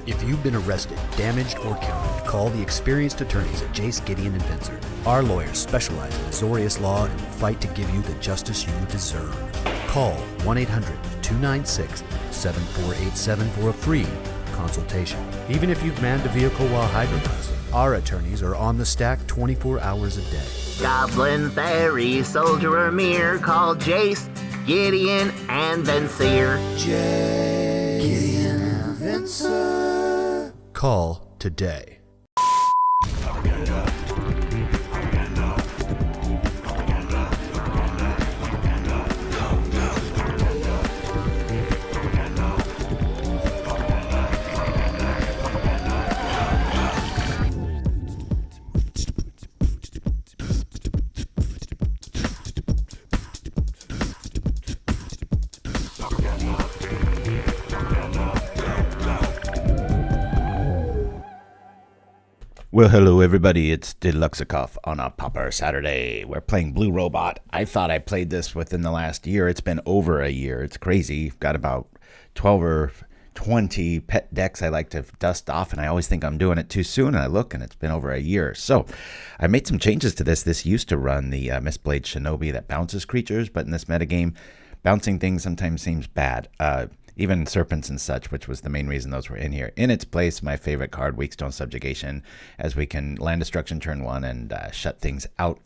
If you've been arrested, damaged, or counted, call the experienced attorneys at Jace, Gideon, and Vincer. Our lawyers specialize in Azorius law and will fight to give you the justice you deserve. Call 1-800-296-7487 for a free consultation. Even if you've manned a vehicle while hydroblasting, our attorneys are on the stack 24 hours a day. Goblin, fairy, soldier, or mirror, call Jace, Gideon, and Vincer. Jace, Gideon, and Vincer. Call today. Well, hello everybody, it's deluxeicoff on a Pauper Saturday. We're playing Blue Robot. I thought I played this within the last year. It's been over a year. It's crazy. I've got about 12 or 20 pet decks I like to dust off, and I always think I'm doing it too soon, and I look, and it's been over a year. So I made some changes to this. This used to run the Moonblade Shinobi that bounces creatures, but in this metagame, bouncing things sometimes seems bad. Even serpents and such, which was the main reason those were in here. In its place, my favorite card, Weakstone Subjugation, as we can land destruction turn one and shut things out,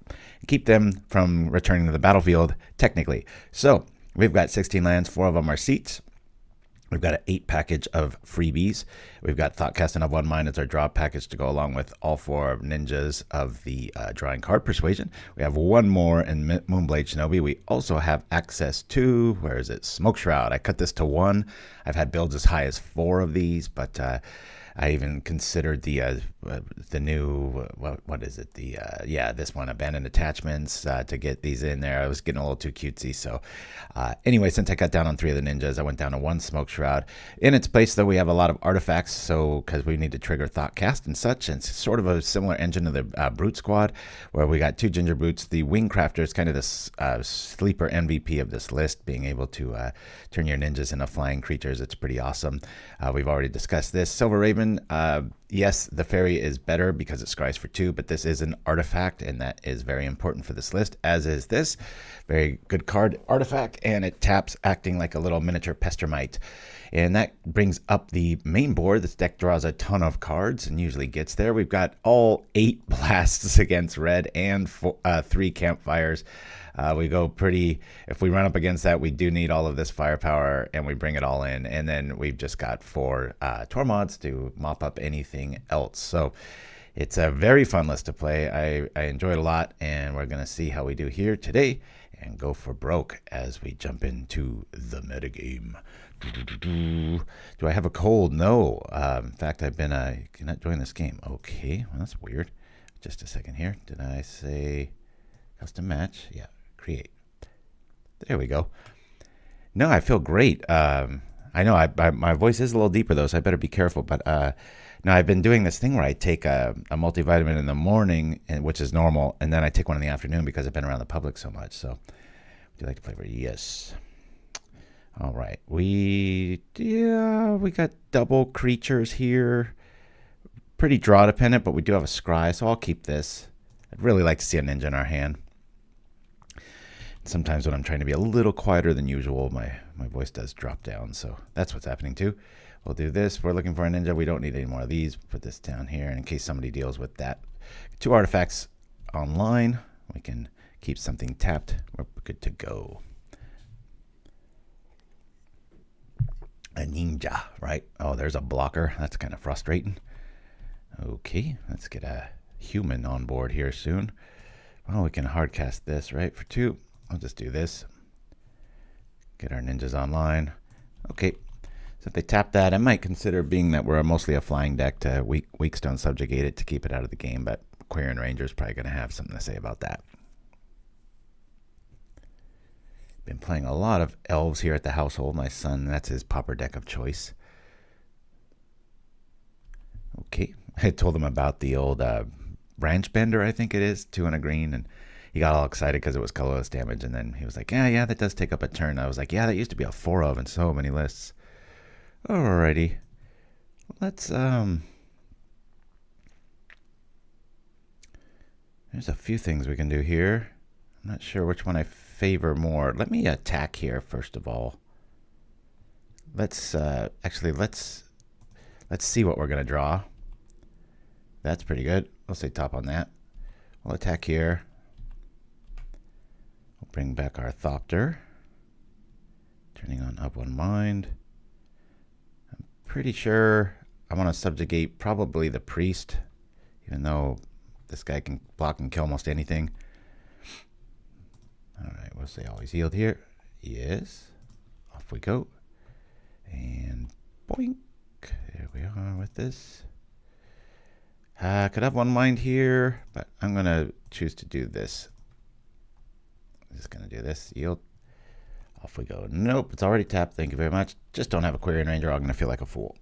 keep them from returning to the battlefield, technically. So we've got 16 lands, 4 of them are seats. We've got an 8 package of freebies. We've got Thoughtcast and of 1 Mind as our draw package to go along with all 4 ninjas of the drawing card persuasion. We have 1 more in Moonblade Shinobi. We also have access to, where is it? Smoke Shroud. I cut this to 1. I've had builds as high as 4 of these, but I even considered the new, what is it? This one, Abandoned Attachments, to get these in there. I was getting a little too cutesy. So anyway, since I cut down on 3 of the ninjas, I went down to 1 Smoke Shroud. In its place, though, we have a lot of artifacts, so because we need to trigger Thoughtcast and such. And it's sort of a similar engine to the Brute Squad, where we got 2 Gingerbrutes. The Wingcrafter is kind of the sleeper MVP of this list, being able to turn your ninjas into flying creatures. It's pretty awesome. We've already discussed this. Silver Raven. Yes, the fairy is better because it scries for 2, but this is an artifact, and that is very important for this list, as is this. Very good card, artifact, and it taps, acting like a little miniature pestermite. And that brings up the main board. This deck draws a ton of cards and usually gets there. We've got all 8 blasts against red and 3 campfires. We go pretty, if we run up against that, we do need all of this firepower, and we bring it all in. And then we've just got 4 Tormods to mop up anything else. So it's a very fun list to play. I enjoy it a lot, and we're going to see how we do here today and go for broke as we jump into the metagame. Do I have a cold? No. In fact, I've been not join this game. Okay, well, that's weird. Just a second here. Did I say custom match? Yeah, create. There we go. No, I feel great. I know my voice is a little deeper though, so I better be careful. But no, I've been doing this thing where I take a multivitamin in the morning, which is normal, and then I take one in the afternoon because I've been around the public so much. So, would you like to play for? Yes. All right, we got double creatures here. Pretty draw dependent, but we do have a scry, so I'll keep this. I'd really like to see a ninja in our hand. Sometimes when I'm trying to be a little quieter than usual, my voice does drop down, so that's what's happening too. We'll do this. We're looking for a ninja. We don't need any more of these. Put this down here in case somebody deals with that. 2 artifacts online. We can keep something tapped. We're good to go. A ninja, right? Oh, there's a blocker. That's kind of frustrating. Okay, let's get a human on board here soon. Well, we can hardcast this, right? For 2. I'll just do this. Get our ninjas online. Okay, so if they tap that, I might consider, being that we're mostly a flying deck, to Weakstone Subjugate it to keep it out of the game, but Quarian Ranger's probably going to have something to say about that. Been playing a lot of elves here at the household. My son, that's his pauper deck of choice. Okay, I told him about the old branch bender, I think it is, 2 and a green, and he got all excited because it was colorless damage, and then he was like, yeah, that does take up a turn. I was like, yeah, that used to be a 4 of in so many lists. Alrighty, Let's, there's a few things we can do here. I'm not sure which one I favor more. Let me attack here, first of all. Let's, actually, let's see what we're going to draw. That's pretty good. We'll say top on that. We'll attack here. We'll bring back our Thopter. Turning on up one mind. I'm pretty sure I want to subjugate probably the priest, even though this guy can block and kill almost anything. Alright, we'll say always healed here. Yes. Off we go. And boink. There we are with this. Could have one mind here, but I'm going to choose to do this. I'm just going to do this. Yield. Off we go. Nope, it's already tapped. Thank you very much. Just don't have a Quarian Ranger. I'm going to feel like a fool.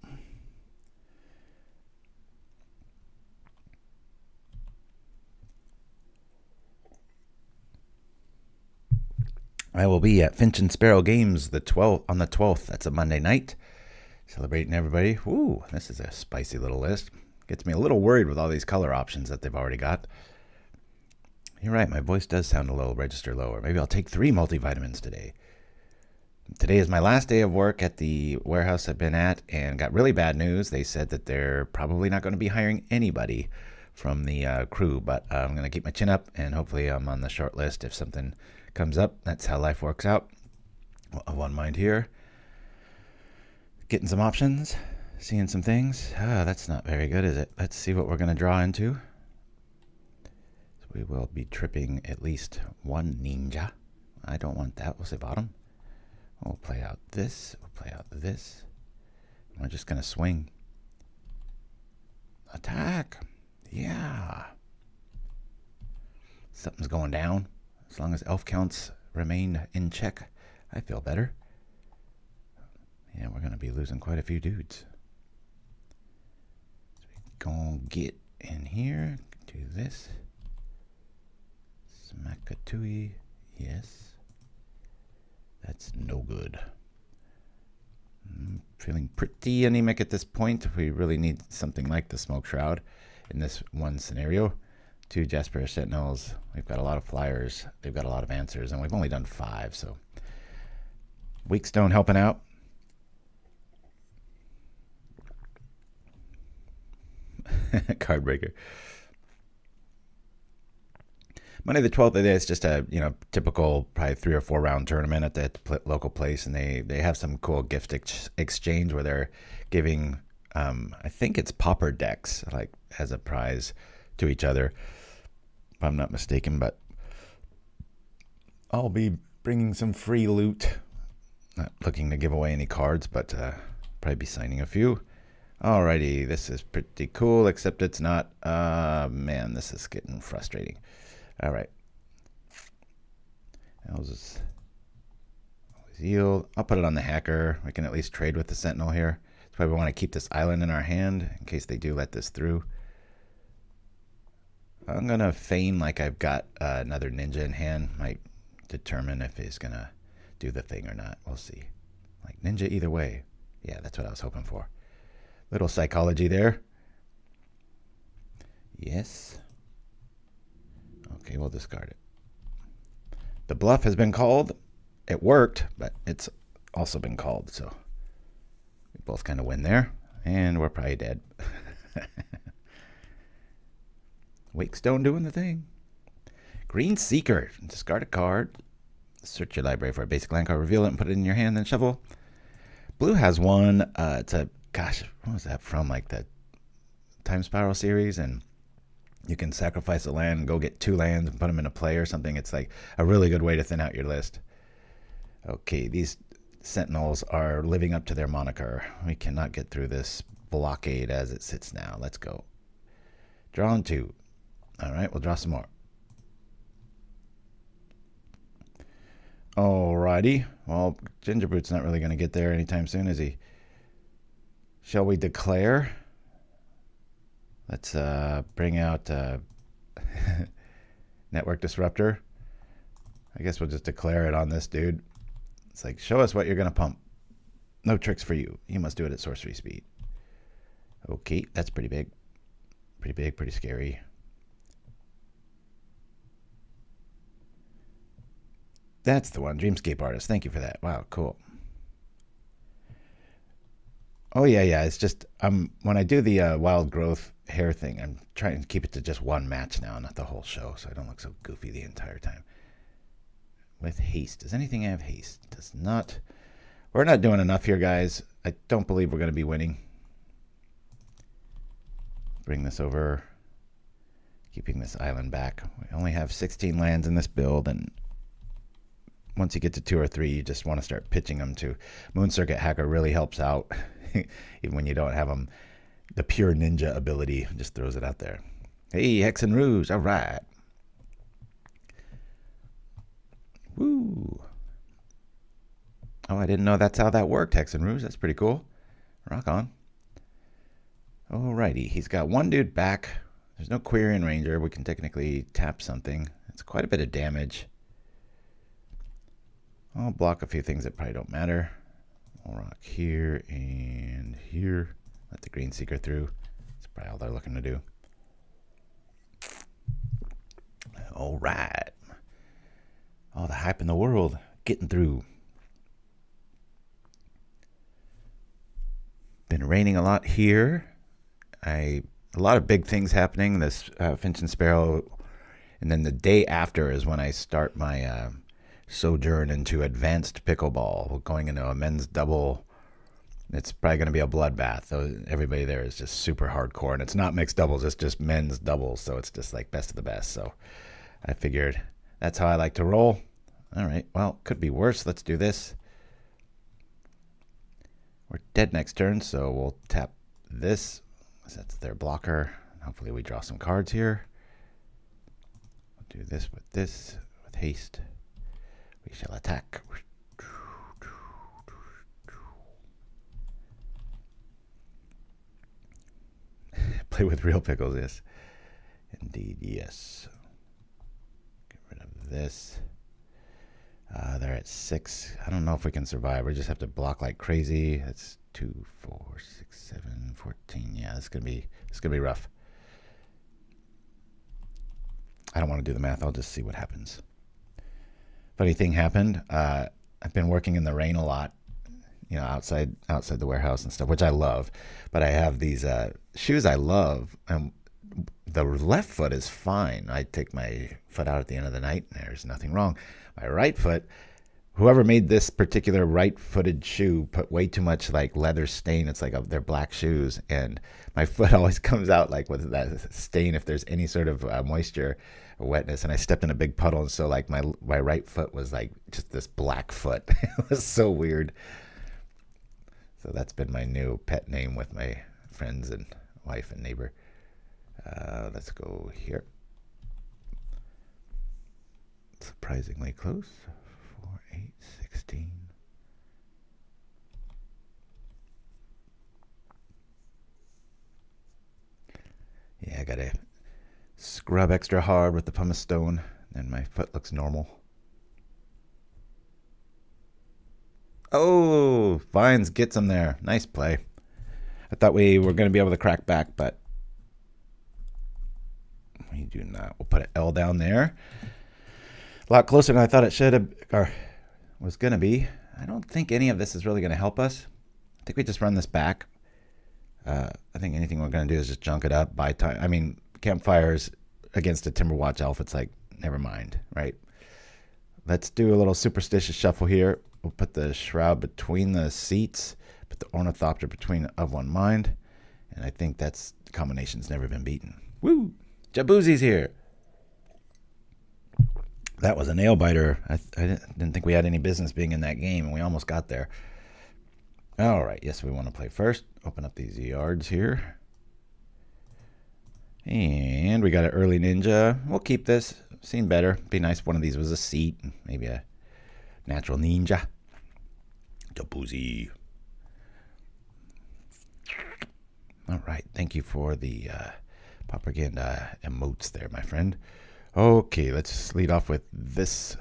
I will be at Finch and Sparrow Games on the 12th. That's a Monday night. Celebrating everybody. Ooh, this is a spicy little list. Gets me a little worried with all these color options that they've already got. You're right, my voice does sound a little register lower. Maybe I'll take 3 multivitamins today. Today is my last day of work at the warehouse I've been at, and got really bad news. They said that they're probably not going to be hiring anybody from the crew, but I'm going to keep my chin up, and hopefully I'm on the short list if something comes up. That's how life works out. One mind here. Getting some options. Seeing some things. That's not very good, is it? Let's see what we're going to draw into. So we will be tripping at least one ninja. I don't want that. We'll say bottom. We'll play out this. We'll play out this. We're just going to swing. Attack. Yeah. Something's going down. As long as elf counts remain in check, I feel better. Yeah, we're going to be losing quite a few dudes. So we're going to get in here. Do this. Smackatui. Yes. That's no good. I'm feeling pretty anemic at this point. We really need something like the Smoke Shroud in this one scenario. 2 Jasper Sentinels. We've got a lot of flyers. They've got a lot of answers, and we've only done 5, so. Weakstone helping out. Card breaker. Monday the 12th, it's just a typical probably 3 or 4 round tournament at the local place, and they have some cool gift exchange where they're giving I think it's Pauper decks like as a prize to each other, if I'm not mistaken. But I'll be bringing some free loot. Not looking to give away any cards, but probably be signing a few. Alrighty, this is pretty cool, except it's not. Man, this is getting frustrating. Alright. I'll just always yield. I'll put it on the hacker. We can at least trade with the Sentinel here. That's why we want to keep this island in our hand in case they do let this through. I'm going to feign like I've got another ninja in hand. Might determine if he's going to do the thing or not. We'll see. Like ninja either way. Yeah, that's what I was hoping for. Little psychology there. Yes. Okay, we'll discard it. The bluff has been called. It worked, but it's also been called, so we both kind of win there, and we're probably dead. Weakstone doing the thing. Green Seeker. Discard a card. Search your library for a basic land card. Reveal it and put it in your hand, then shuffle. Blue has one. It's a, gosh, what was that from? Like the Time Spiral series, and you can sacrifice a land and go get 2 lands and put them into play or something. It's like a really good way to thin out your list. Okay, these Sentinels are living up to their moniker. We cannot get through this blockade as it sits now. Let's go. Draw on 2. All right, we'll draw some more. Alrighty. Well, Gingerbrute's not really going to get there anytime soon, is he? Shall we declare? Let's bring out Network Disruptor. I guess we'll just declare it on this dude. It's like, show us what you're going to pump. No tricks for you. You must do it at sorcery speed. Okay, that's pretty big. Pretty big, pretty scary. That's the one, Dreamscape Artist. Thank you for that. Wow, cool. Oh yeah. It's just when I do the wild growth hair thing, I'm trying to keep it to just one match now, not the whole show, so I don't look so goofy the entire time. With haste, does anything have haste? Does not. We're not doing enough here, guys. I don't believe we're going to be winning. Bring this over. Keeping this island back. We only have 16 lands in this build, and once you get to 2 or 3, you just want to start pitching them to. Moon Circuit Hacker really helps out, even when you don't have them. The pure ninja ability just throws it out there. Hey, Hexxen Rouge, all right. Woo. Oh, I didn't know that's how that worked, Hexxen Rouge. That's pretty cool. Rock on. Alrighty, he's got one dude back. There's no Quirion Ranger. We can technically tap something. It's quite a bit of damage. I'll block a few things that probably don't matter. I'll rock here and here. Let the Green Seeker through. That's probably all they're looking to do. All right. All the hype in the world. Getting through. Been raining a lot here. A lot of big things happening. This Finch and Sparrow. And then the day after is when I start my sojourn into advanced pickleball. We're going into a men's double. It's probably going to be a bloodbath. Everybody there is just super hardcore. And it's not mixed doubles. It's just men's doubles. So it's just like best of the best. So I figured that's how I like to roll. All right. Well, could be worse. Let's do this. We're dead next turn. So we'll tap this. That's their blocker. Hopefully we draw some cards here. We'll do this with haste. We shall attack. Play with real pickles, yes. Indeed, yes. Get rid of this. They're at 6. I don't know if we can survive. We just have to block like crazy. That's 2, 4, 6, 7, 14. Yeah, it's gonna be rough. I don't want to do the math. I'll just see what happens. Funny thing happened. I've been working in the rain a lot, you know, outside the warehouse and stuff, which I love. But I have these shoes I love, and the left foot is fine. I take my foot out at the end of the night, and there's nothing wrong. My right foot, whoever made this particular right-footed shoe put way too much like leather stain. It's like they're black shoes, and my foot always comes out like with that stain if there's any sort of moisture or wetness. And I stepped in a big puddle, and so like my right foot was like just this black foot. It was so weird. So that's been my new pet name with my friends and wife and neighbor. Let's go here. Surprisingly close. 4, 8, 16. Yeah, I gotta scrub extra hard with the pumice stone, and my foot looks normal. Oh, Vines gets him there. Nice play. I thought we were going to be able to crack back, but we do not. We'll put an L down there. A lot closer than I thought it should have, or was going to be. I don't think any of this is really going to help us. I think we just run this back. I think anything we're going to do is just junk it up, buy time. I mean, Campfires against a Timberwatch elf, it's like, never mind, right? Let's do a little superstitious shuffle here. We'll put the Shroud between the seats, put the Ornithopter between Of One Mind, and I think that's combination's never been beaten. Woo! Jaboozy's here. That was a nail biter. I didn't think we had any business being in that game, and we almost got there. All right, yes, we want to play first. Open up these yards here. And we got an early ninja. We'll keep this. Seen better. Be nice if one of these was a seat. Maybe a natural ninja. Jaboozy. All right. Thank you for the propaganda emotes there, my friend. Okay, let's lead off with this.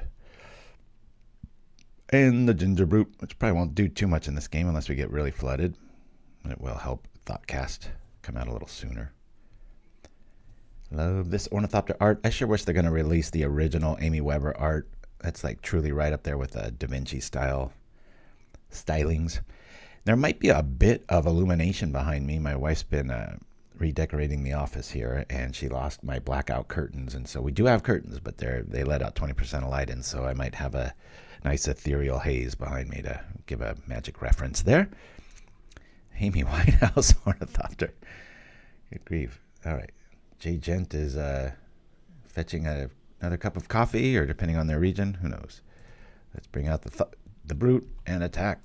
And the Gingerbrute, which probably won't do too much in this game unless we get really flooded. It will help Thoughtcast come out a little sooner. Love this Ornithopter art. I sure wish they're going to release the original Amy Weber art. That's like truly right up there with the Da Vinci style stylings. There might be a bit of illumination behind me. My wife's been redecorating the office here, and she lost my blackout curtains. And so we do have curtains, but they let out 20% of light in, so I might have a nice ethereal haze behind me to give a magic reference there. Amy Winehouse Ornithopter. Good grief. All right. J Gent is fetching another cup of coffee, or depending on their region, who knows. Let's bring out the brute and attack.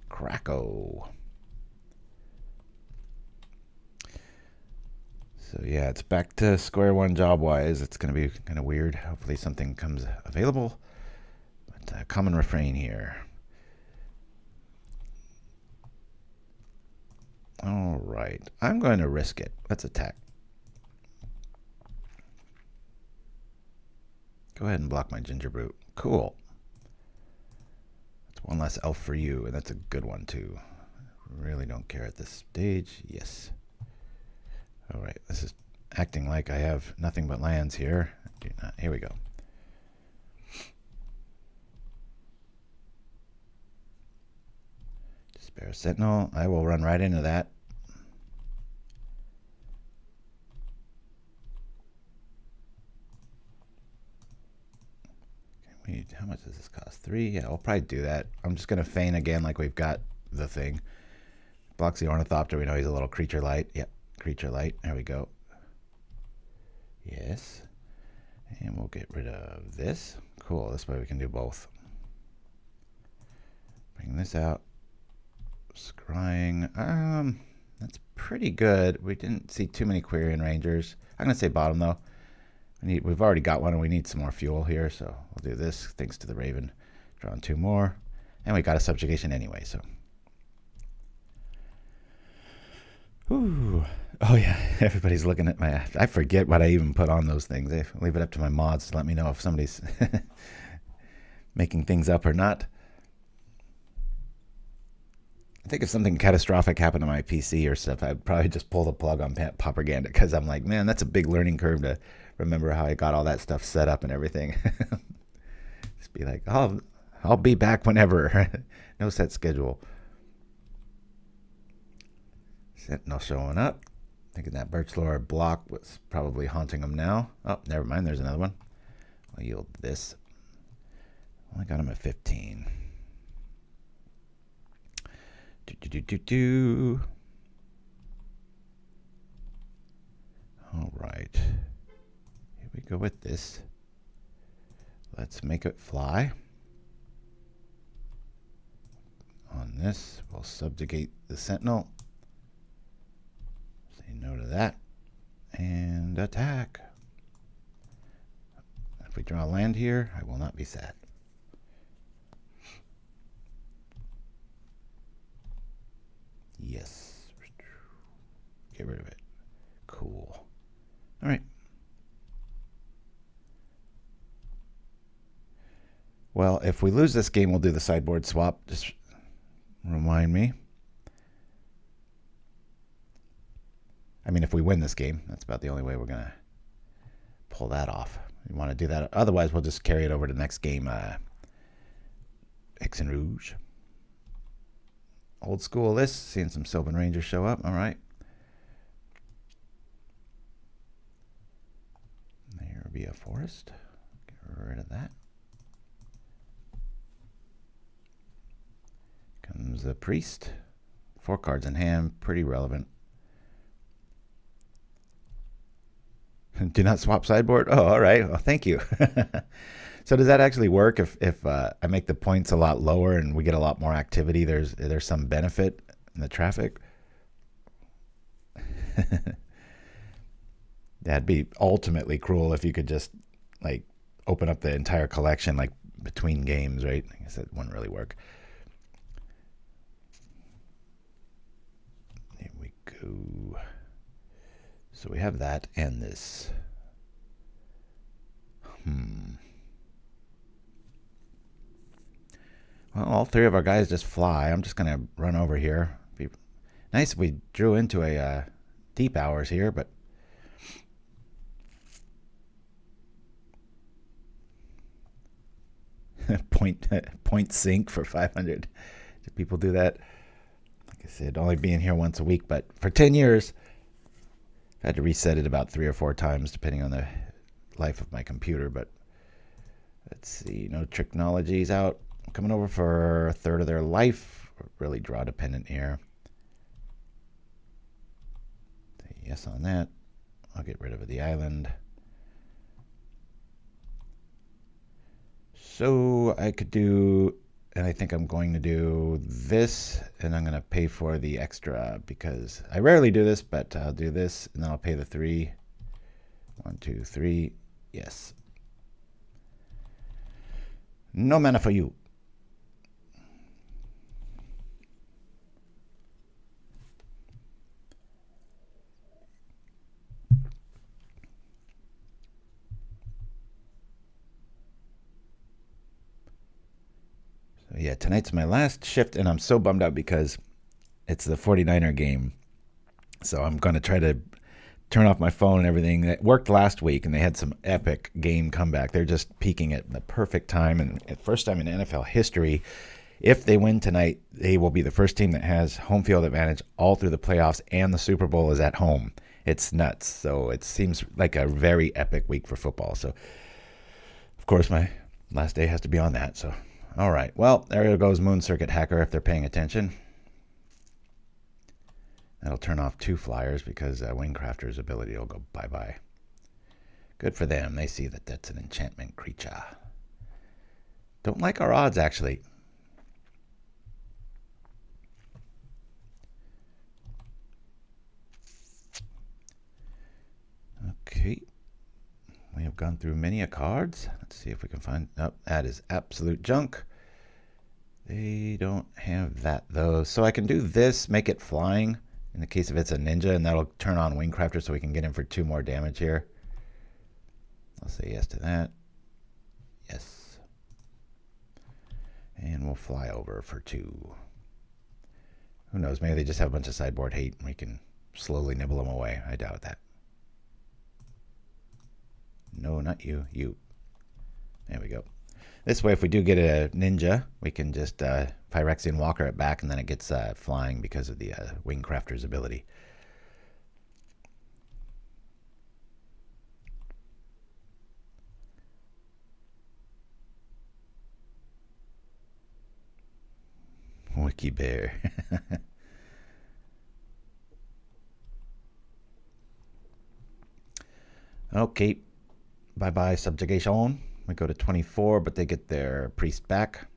Cracko. So yeah, it's back to square one job-wise. It's going to be kind of weird. Hopefully something comes available. But common refrain here. All right. I'm going to risk it. Let's attack. Go ahead and block my Gingerbrute. Cool. That's one less elf for you, and that's a good one too. Really don't care at this stage. Yes. All right. This is acting like I have nothing but lands here. Do not. Here we go. Despair Sentinel. I will run right into that. How much does this cost? 3? Yeah, we'll probably do that. I'm just going to feign again like we've got the thing. Blocks the Ornithopter. We know he's a little creature light. Yep, creature light. There we go. Yes. And we'll get rid of this. Cool. This way we can do both. Bring this out. Scrying. That's pretty good. We didn't see too many Quirion Rangers. I'm going to say bottom, though. We've already got one, and we need some more fuel here, so we'll do this. Thanks to the Raven. Drawing 2 more. And we got a Subjugation anyway, so. Ooh. Oh, yeah. Everybody's looking at my... I forget what I even put on those things. I leave it up to my mods to let me know if somebody's making things up or not. I think if something catastrophic happened to my PC or stuff, I'd probably just pull the plug on PauperRBust, because I'm like, man, that's a big learning curve to remember how I got all that stuff set up and everything. Just be like, I'll be back whenever. No set schedule. Sentinel showing up. Thinking that Birchlore block was probably haunting him now. Oh, never mind. There's another one. I'll yield this. Only got him at 15. All right. Here we go with this. Let's make it fly. On this, we'll subjugate the Sentinel. Say no to that. And attack. If we draw land here, I will not be sad. Yes. Get rid of it. Cool. All right. Well, if we lose this game, we'll do the sideboard swap. Just remind me. I mean, if we win this game, that's about the only way we're going to pull that off. We want to do that. Otherwise, we'll just carry it over to the next game. Hexxen Ruge. Old school list. Seeing some Sylvan Rangers show up. All right. There will be a forest. Get rid of that. Comes a priest. 4 cards in hand. Pretty relevant. Do not swap sideboard? Oh, all right. Well, thank you. So does that actually work if I make the points a lot lower and we get a lot more activity? There's some benefit in the traffic? That'd be ultimately cruel if you could just like open up the entire collection like between games, right? I guess that wouldn't really work. Here we go. So we have that and this. Well, all 3 of our guys just fly. I'm just going to run over here. Be Nice if we drew into a deep hours here, but point sink for 500. Do people do that? Like I said, only being here once a week, but for 10 years, I had to reset it about 3 or 4 times depending on the life of my computer. But let's see, no technologies out. Coming over for a third of their life. We're really draw dependent here. Say yes on that. I'll get rid of the island. So I could do, and I think I'm going to do this, and I'm going to pay for the extra because I rarely do this, but I'll do this, and then I'll pay the 3. 1, 2, 3. Yes. No mana for you. Yeah, tonight's my last shift, and I'm so bummed out because it's the 49er game. So I'm going to try to turn off my phone and everything. It worked last week, and they had some epic game comeback. They're just peaking at the perfect time, and the first time in NFL history. If they win tonight, they will be the first team that has home field advantage all through the playoffs, and the Super Bowl is at home. It's nuts. So it seems like a very epic week for football. So, of course, my last day has to be on that, so... All right, well, there goes Moon Circuit Hacker if they're paying attention. That'll turn off 2 flyers because Wingcrafter's ability will go bye-bye. Good for them. They see that that's an enchantment creature. Don't like our odds, actually. Okay. We have gone through many a cards. Let's see if we can find... Oh, that is absolute junk. They don't have that, though. So I can do this, make it flying, in the case if it's a ninja, and that'll turn on Wingcrafter so we can get in for 2 more damage here. I'll say yes to that. Yes. And we'll fly over for 2. Who knows? Maybe they just have a bunch of sideboard hate, and we can slowly nibble them away. I doubt that. No, not you. You. There we go. This way, if we do get a ninja, we can just Phyrexian Walker it back, and then it gets flying because of the Wingcrafter's ability. Wiki Bear. Okay. Bye-bye, Subjugation. We go to 24, but they get their priest back.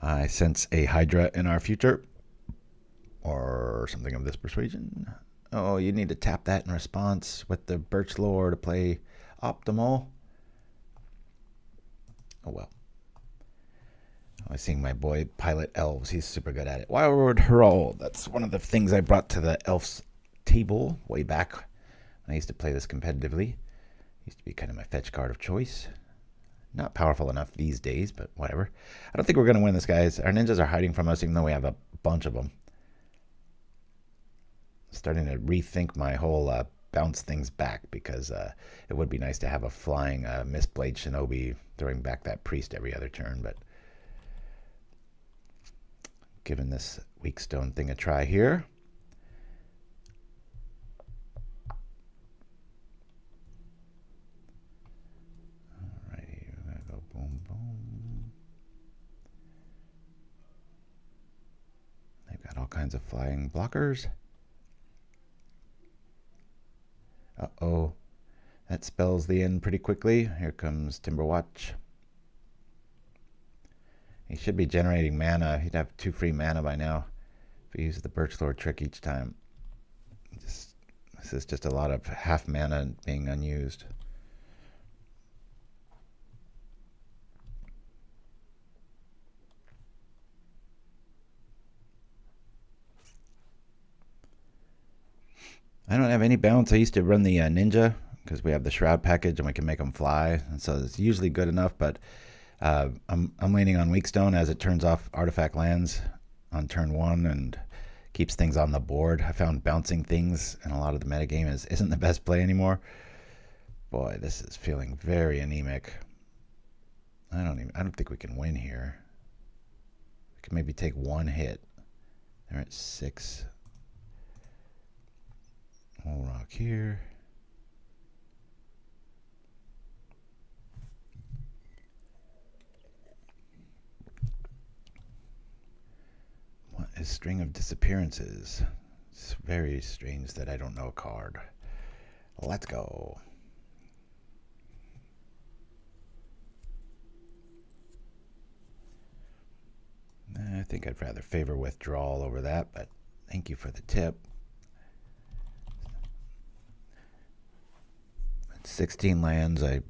I sense a Hydra in our future. Or something of this persuasion. Oh, you need to tap that in response with the Birch Lore to play optimal. Oh, well. I was seeing my boy pilot elves. He's super good at it. Wildwood Herald. That's one of the things I brought to the elves table way back. I used to play this competitively. Used to be kind of my fetch card of choice. Not powerful enough these days, but whatever. I don't think we're going to win this, guys. Our ninjas are hiding from us, even though we have a bunch of them. Starting to rethink my whole bounce things back, because it would be nice to have a flying Moonblade Shinobi throwing back that priest every other turn, but giving this Weakstone thing a try here. All kinds of flying blockers. Uh-oh. That spells the end pretty quickly. Here comes Timberwatch. He should be generating mana. He'd have 2 free mana by now if he uses the Birch Lore trick each time. This is just a lot of half mana being unused. I don't have any bounce. I used to run the ninja because we have the shroud package and we can make them fly, and so it's usually good enough. But I'm leaning on Weakstone as it turns off artifact lands on turn 1 and keeps things on the board. I found bouncing things in a lot of the metagame isn't the best play anymore. Boy, this is feeling very anemic. I don't think we can win here. We can maybe take 1 hit. They're at 6. We'll rock here. What is String of Disappearances? It's very strange that I don't know a card. Let's go. I think I'd rather favor withdrawal over that, but thank you for the tip. 16 lands. I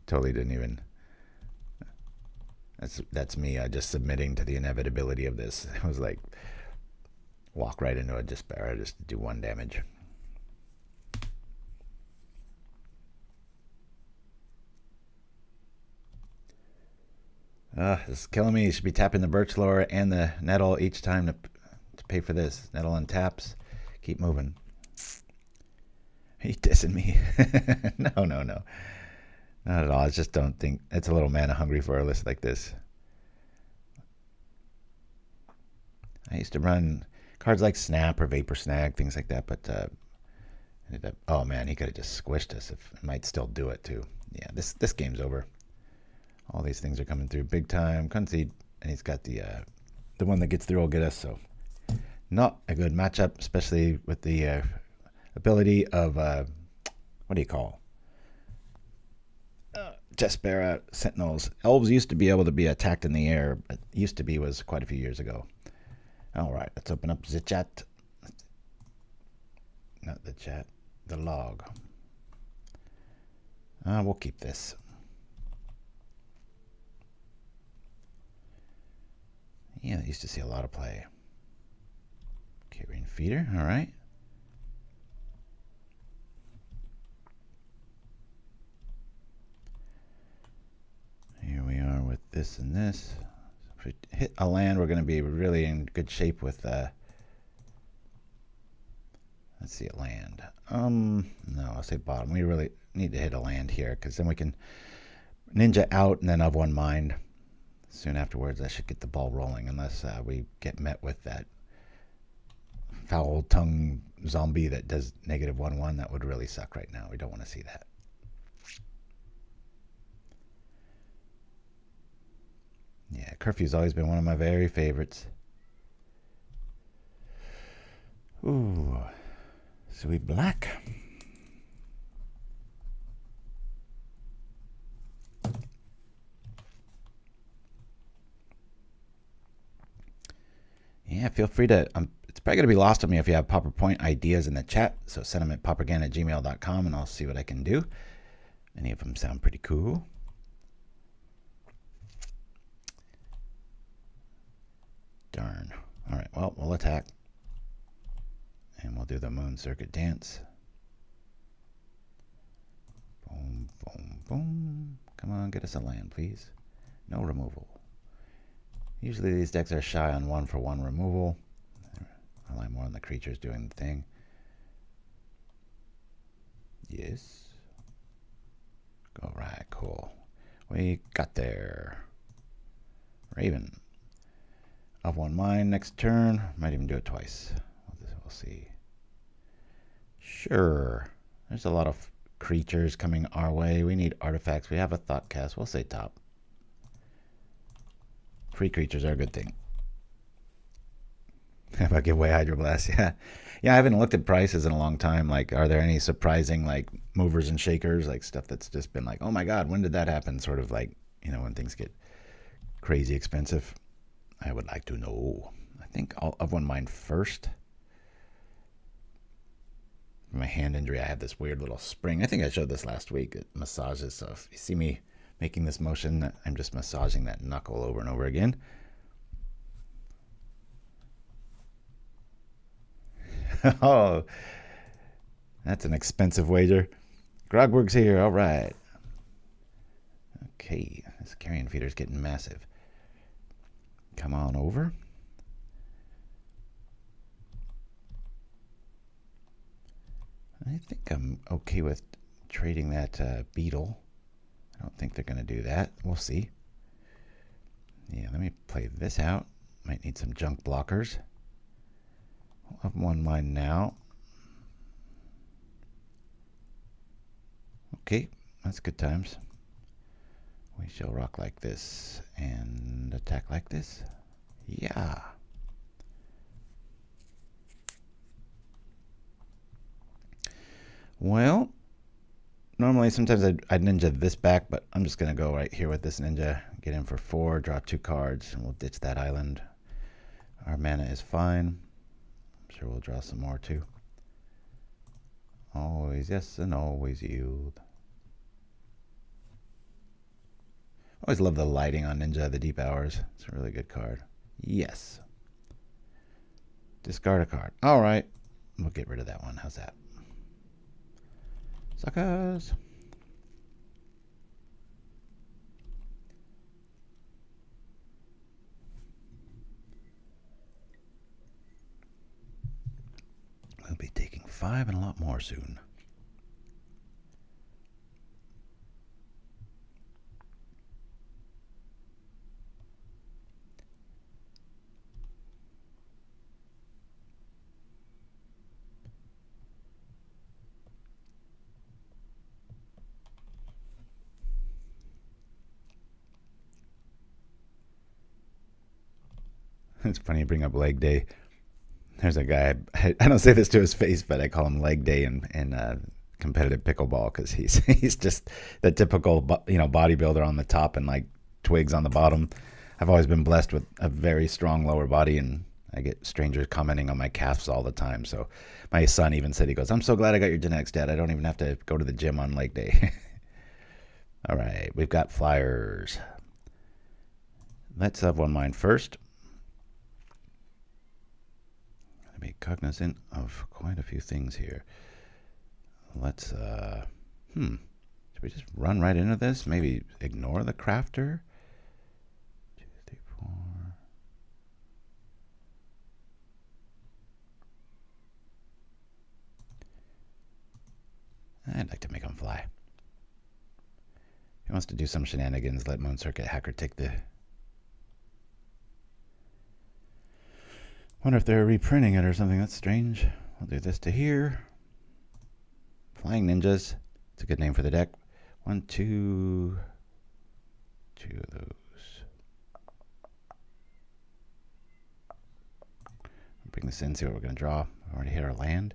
totally didn't even. That's me. I just submitting to the inevitability of this. It was like walk right into a despair just to do 1 damage. This is killing me. You should be tapping the Birch Lore and the Nettle each time to pay for this. Nettle untaps. Keep moving. Are you dissing me? No. Not at all. I just don't think it's a little mana hungry for a list like this. I used to run cards like Snap or Vapor Snag, things like that, but oh man, he could have just squished us. If it might still do it too. Yeah, this game's over. All these things are coming through big time. Concede, and he's got the one that gets through will get us. So not a good matchup, especially with the ability of what do you call? Jespera Sentinels. Elves used to be able to be attacked in the air, but used to be was quite a few years ago. All right, let's open up the chat. Not the chat, the log. We'll keep this. Yeah, I used to see a lot of play. Carrion Feeder, all right. Here we are with this and this. If we hit a land, we're going to be really in good shape with, let's see a land. No, I'll say bottom. We really need to hit a land here because then we can ninja out and then of 1 mind. Soon afterwards, I should get the ball rolling unless we get met with that foul tongue zombie that does -1/1. That would really suck right now. We don't want to see that. Yeah, Curfew's always been one of my very favorites. Ooh, sweet black. Yeah, feel free to, it's probably going to be lost on me if you have Pauper Point ideas in the chat, so send them at paupergan@gmail.com and I'll see what I can do. Any of them sound pretty cool. Darn. All right, well, we'll attack. And we'll do the Moon Circuit Dance. Boom, boom, boom. Come on, get us a land, please. No removal. Usually these decks are shy on 1-for-1 removal. I like more on the creatures doing the thing. Yes. All right, cool. We got there. Raven. Of 1 mind next turn. Might even do it twice. We'll see. Sure. There's a lot of creatures coming our way. We need artifacts. We have a Thoughtcast. We'll say top. Free creatures are a good thing. How about give away Hydroblast? Yeah, I haven't looked at prices in a long time. Like, are there any surprising, like, movers and shakers? Like, stuff that's just been like, oh my god, when did that happen? Sort of like, you know, when things get crazy expensive. I would like to know. I think I'll of 1 mind first. For my hand injury, I have this weird little spring. I think I showed this last week. It massages. So if you see me making this motion, I'm just massaging that knuckle over and over again. Oh, that's an expensive wager. Grogburg's here. All right. Okay, this carrion feeder's getting massive. Come on over. I think I'm okay with trading that beetle. I don't think they're going to do that. We'll see. Yeah, let me play this out. Might need some junk blockers. I'll have one mine now. Okay, that's good times. We shall rock like this and attack like this. Yeah. Well, normally sometimes I'd ninja this back, but I'm just going to go right here with this ninja. Get in for 4, draw 2 cards, and we'll ditch that island. Our mana is fine. I'm sure we'll draw some more too. Always yes and always yield. Always love the lighting on Ninja, the Deep Hours. It's a really good card. Yes. Discard a card. All right. We'll get rid of that one. How's that? Suckers. We'll be taking 5 and a lot more soon. It's funny you bring up leg day. There's a guy, I don't say this to his face, but I call him leg day in competitive pickleball because he's just the typical bodybuilder on the top and like twigs on the bottom. I've always been blessed with a very strong lower body, and I get strangers commenting on my calves all the time. So my son even said, he goes, "I'm so glad I got your genetics, Dad. I don't even have to go to the gym on leg day." All right, we've got flyers. Let's have one mine first. Be cognizant of quite a few things here. Let's should we just run right into this? Maybe ignore the crafter. 2, 3, 4. I'd like to make him fly. If he wants to do some shenanigans, let Moon Circuit Hacker take the... Wonder if they're reprinting it or something. That's strange. I'll do this to here. Flying Ninjas. It's a good name for the deck. 1, 2. 2 of those. Bring this in, see what we're going to draw. We've already hit our land.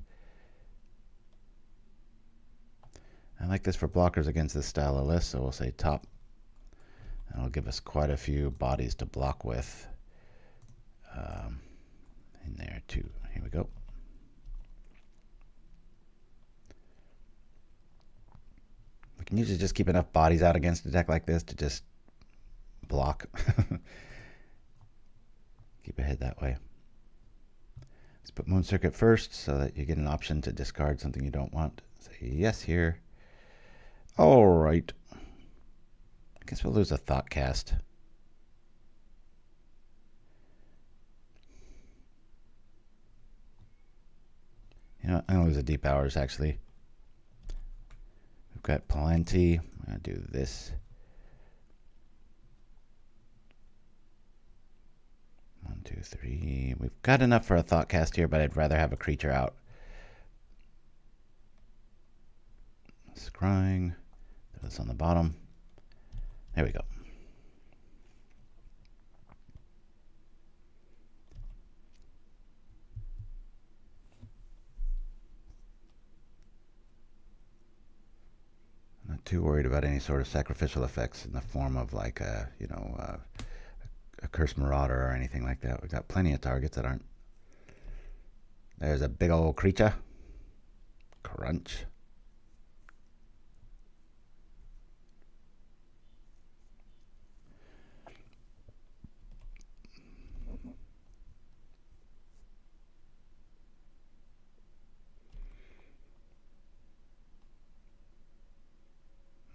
I like this for blockers against this style of list, so we'll say top. That'll give us quite a few bodies to block with. In there too. Here we go. We can usually just keep enough bodies out against a deck like this to just block. Keep ahead that way. Let's put Moon Circuit first so that you get an option to discard something you don't want. Say yes here. All right. I guess we'll lose a Thoughtcast. You know, I'm going to lose a Deep Hours, actually. We've got plenty. I'm going to do this. 1, 2, 3. We've got enough for a Thoughtcast here, but I'd rather have a creature out. Scrying. Throw this on the bottom. There we go. Not too worried about any sort of sacrificial effects in the form of like a Cursed Marauder or anything like that. We've got plenty of targets that aren't. There's a big old creature. Crunch.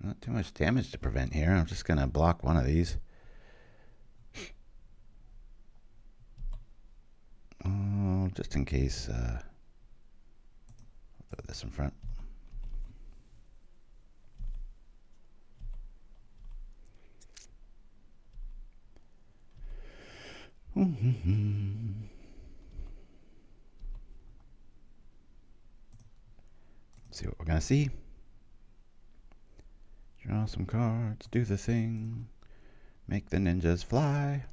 Not too much damage to prevent here. I'm just going to block one of these. just in case. I'll throw this in front. See what we're gonna see. Draw some cards, do the thing, make the ninjas fly.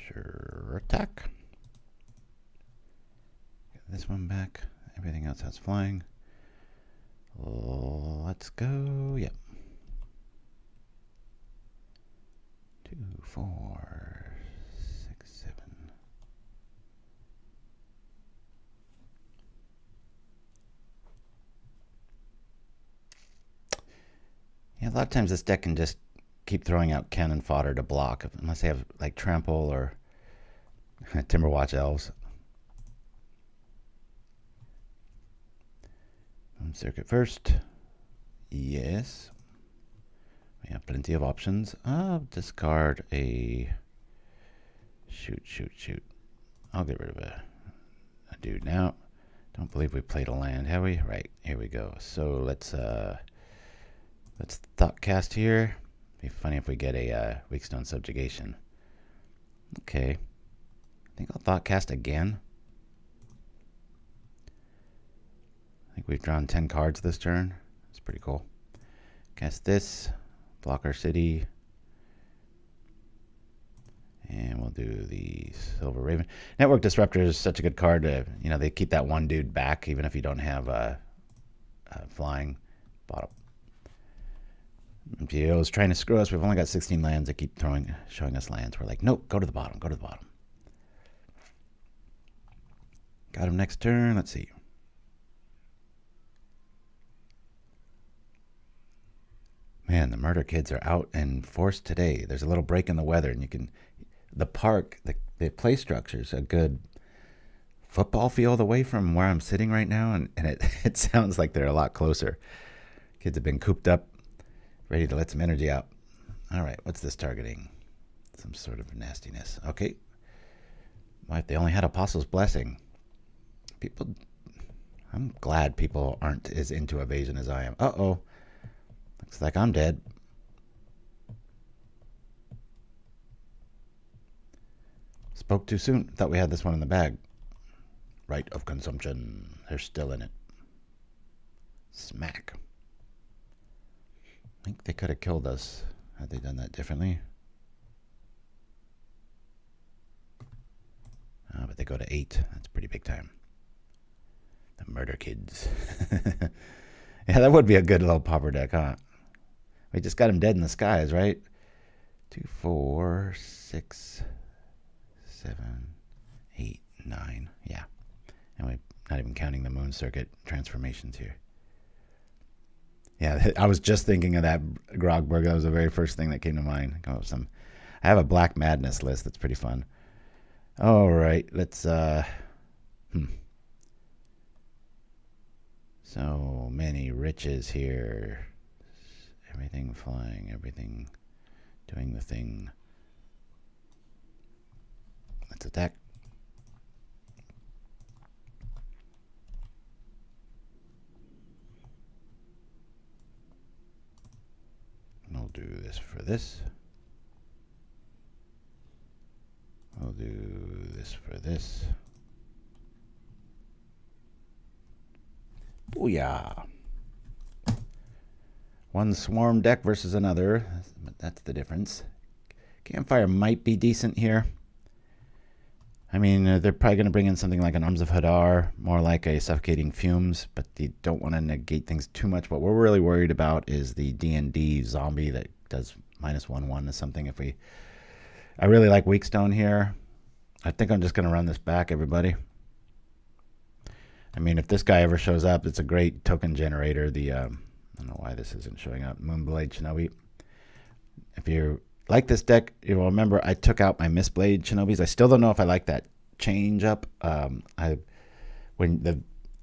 Sure, attack. Get this one back. Everything else has flying. Let's go. Yep. 2, 4, 6, 7. Yeah, a lot of times this deck can just keep throwing out cannon fodder to block, unless they have like trample or Timberwatch elves. Circuit first. Yes. We have plenty of options. I'll discard a... Shoot. I'll get rid of a dude now. Don't believe we played a land, have we? Right, here we go. So let's Thoughtcast here. Be funny if we get a Weakstone Subjugation. Okay. I think I'll Thoughtcast again. I think we've drawn 10 cards this turn. It's pretty cool. Cast this. Block our city. And we'll do the Silver Raven. Network Disruptor is such a good card. They keep that one dude back even if you don't have flying. Bottom. MTO is trying to screw us. We've only got 16 lands. They keep showing us lands. We're like, nope, go to the bottom. Go to the bottom. Got him next turn. Let's see. Man, the murder kids are out in force today. There's a little break in the weather, and the park, the play structure is a good football field away from where I'm sitting right now, and it sounds like they're a lot closer. Kids have been cooped up, ready to let some energy out. All right, what's this targeting? Some sort of nastiness. Okay. What, they only had Apostle's Blessing. I'm glad people aren't as into evasion as I am. Uh-oh. Looks like I'm dead. Spoke too soon. Thought we had this one in the bag. Right of consumption. They're still in it. Smack. I think they could have killed us had they done that differently. Oh, but they go to 8. That's pretty big time. The murder kids. Yeah, that would be a good little pauper deck, huh? We just got him dead in the skies, right? 2, 4, 6, 7, 8, 9. Yeah. And we're not even counting the moon circuit transformations here. Yeah, I was just thinking of that Grogberg. That was the very first thing that came to mind. I have a Black Madness list that's pretty fun. All right, let's... So many riches here. Everything flying, everything doing the thing. Let's attack. And I'll do this for this. I'll do this for this. Booyah. One swarm deck versus another. That's the difference. Campfire might be decent here. I mean, they're probably going to bring in something like an Arms of Hadar, more like a Suffocating Fumes, but you don't want to negate things too much. What we're really worried about is the D&D zombie that does -1/1 or something. I really like Weakstone here. I think I'm just going to run this back, everybody. I mean, if this guy ever shows up, it's a great token generator. I don't know why this isn't showing up. Moonblade Shinobi. If you like this deck, you'll remember I took out my Mistblade Shinobis. I still don't know if I like that change up.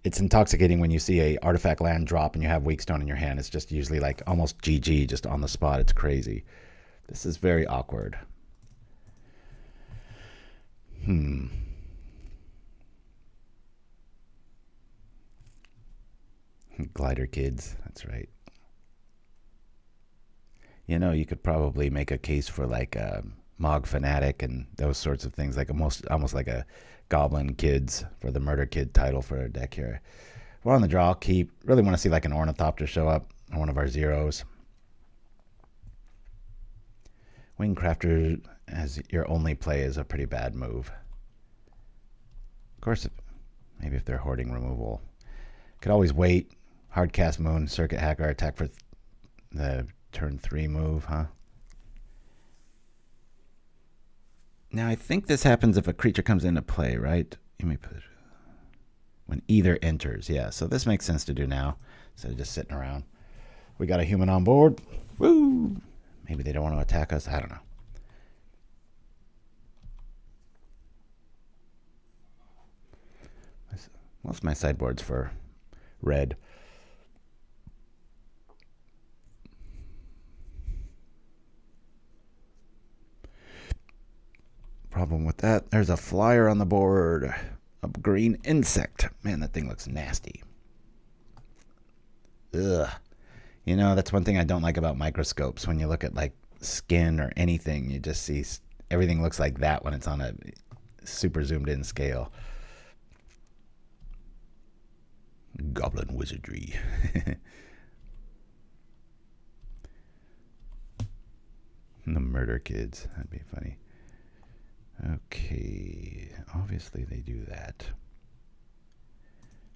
It it's intoxicating when you see a artifact land drop and you have Weakstone in your hand. It's just usually like almost GG, just on the spot. It's crazy. This is very awkward. Glider kids, that's right. You know, you could probably make a case for like a Mog Fanatic and those sorts of things, like almost like a Goblin Kids for the Murder Kid title for a deck here. We're on the draw. Keep. Really want to see like an Ornithopter show up on one of our zeros. Wingcrafter as your only play is a pretty bad move. Of course, maybe if they're hoarding removal. Could always wait. Hardcast Moon, Circuit Hacker, attack for the turn 3 move, huh? Now, I think this happens if a creature comes into play, right? Let me put it. When either enters, yeah. So this makes sense to do now instead of just sitting around. We got a human on board. Woo! Maybe they don't want to attack us. I don't know. Most of my sideboard's for red. Problem with that, there's a flyer on the board. A green insect. Man, that thing looks nasty. Ugh. You know, that's one thing I don't like about microscopes. When you look at like skin or anything, you just see everything looks like that when it's on a super zoomed in scale. Goblin wizardry. The murder kids. That'd be funny. Okay. Obviously they do that.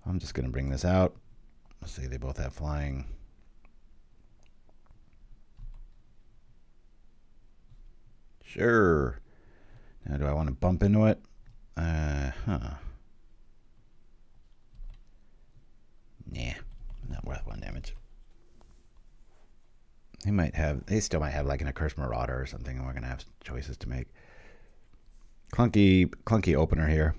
I'm just going to bring this out. Let's say they both have flying. Sure. Now do I want to bump into it? Nah. Not worth 1 damage. They still might have like an Accursed Marauder or something, and we're gonna have choices to make. Clunky opener here.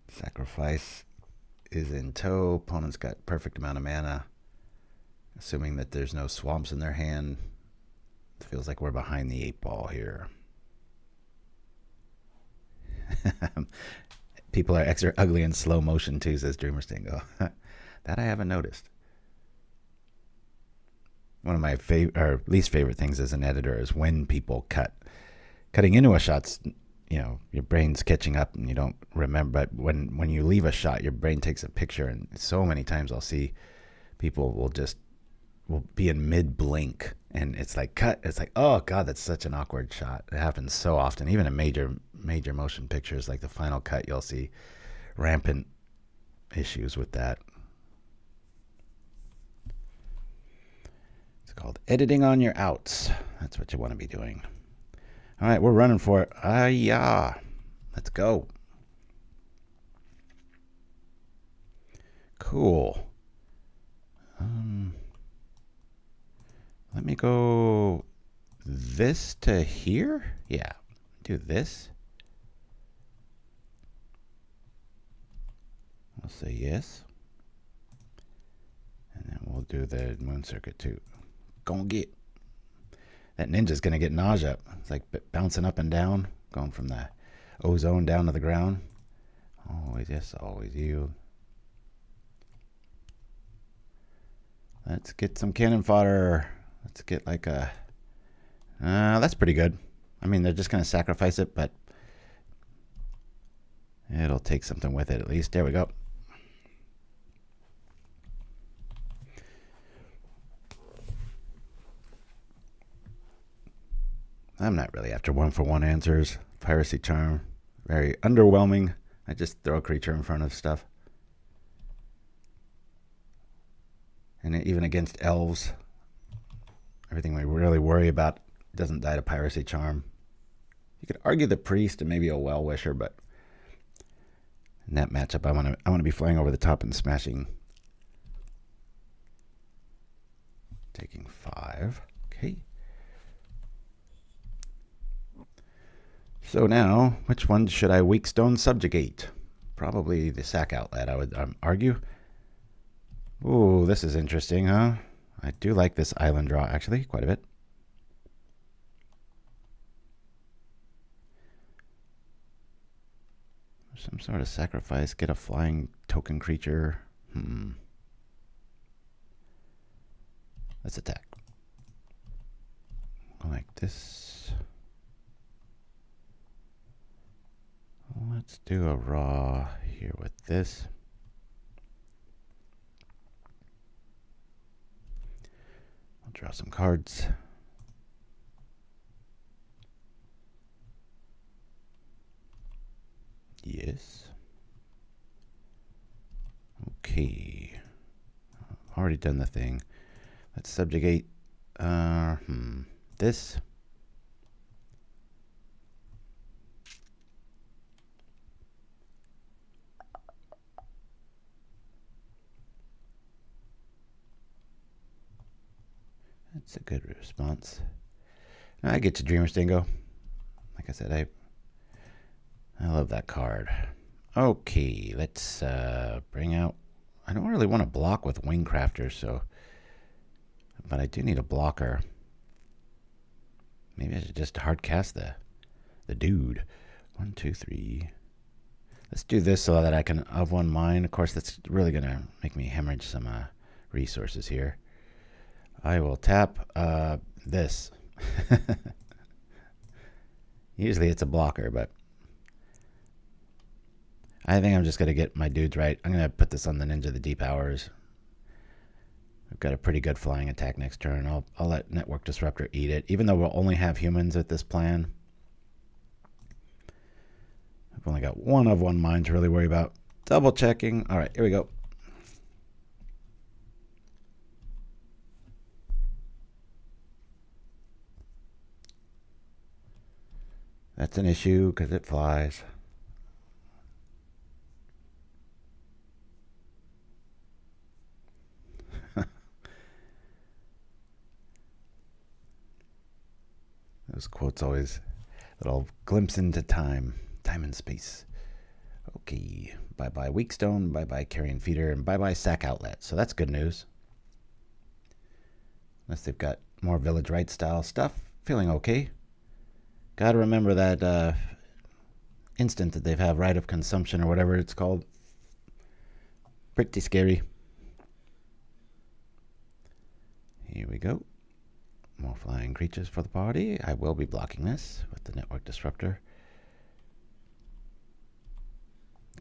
Sacrifice is in tow. Opponent's got perfect amount of mana. Assuming that there's no swamps in their hand. It feels like we're behind the 8 ball here. People are extra ugly in slow motion too, says Dreamer Stingo. That I haven't noticed. One of my least favorite things as an editor is when people cut. Cutting into a shot's, your brain's catching up and you don't remember. But when you leave a shot, your brain takes a picture, and so many times I'll see people will be in mid blink, and it's like cut. It's like, oh god, that's such an awkward shot. It happens so often, even in major motion pictures like the final cut. You'll see rampant issues with that. It's called editing on your outs. That's what you want to be doing. All right, we're running for it. Yeah, let's go. Cool. Let me go this to here. Yeah, do this. I'll say yes. And then we'll do the moon circuit too. Gonna get. That ninja's gonna get nausea. It's like bouncing up and down, going from the ozone down to the ground. Always yes, always yield. Let's get some cannon fodder. Let's get like a... that's pretty good. I mean, they're just going to sacrifice it, but it'll take something with it at least. There we go. I'm not really after 1-for-1 answers. Piracy Charm, very underwhelming. I just throw a creature in front of stuff. And even against elves, everything we really worry about doesn't die to Piracy Charm. You could argue the Priest and maybe a Well-Wisher, but in that matchup, I want to be flying over the top and smashing. Taking 5. Okay. So now, which one should I Weakstone Subjugate? probably the sack outlet, I would argue. Ooh, this is interesting, huh? I do like this island draw, actually, quite a bit. Some sort of sacrifice, get a flying token creature. Let's attack. Go like this. Let's do a raw here with this. I'll draw some cards. Yes. Okay. Already done the thing. Let's subjugate this. That's a good response. I get to Dreamer's Dingo. Like I said, I love that card. Okay, let's bring out... I don't really want to block with Wingcrafter, so... But I do need a blocker. Maybe I should just hard cast the dude. 1, 2, 3. Let's do this so that I can of one mine. Of course, that's really going to make me hemorrhage some resources here. I will tap this. Usually it's a blocker, but I think I'm just going to get my dudes right. I'm going to put this on the Ninja of the Deep Hours. We've got a pretty good flying attack next turn. I'll let Network Disruptor eat it, even though we'll only have humans at this plan. I've only got one of one mine to really worry about. Double checking. All right, here we go. That's an issue because it flies. Those quotes always a little glimpse into time and space. Okay, bye-bye Weakstone, bye-bye Carrion Feeder, and bye-bye Sack Outlet. So that's good news. Unless they've got more Village Right style stuff. Feeling okay. Gotta remember that instant that they've have right of consumption or whatever it's called. Pretty scary. Here we go. More flying creatures for the party. I will be blocking this with the Network Disruptor.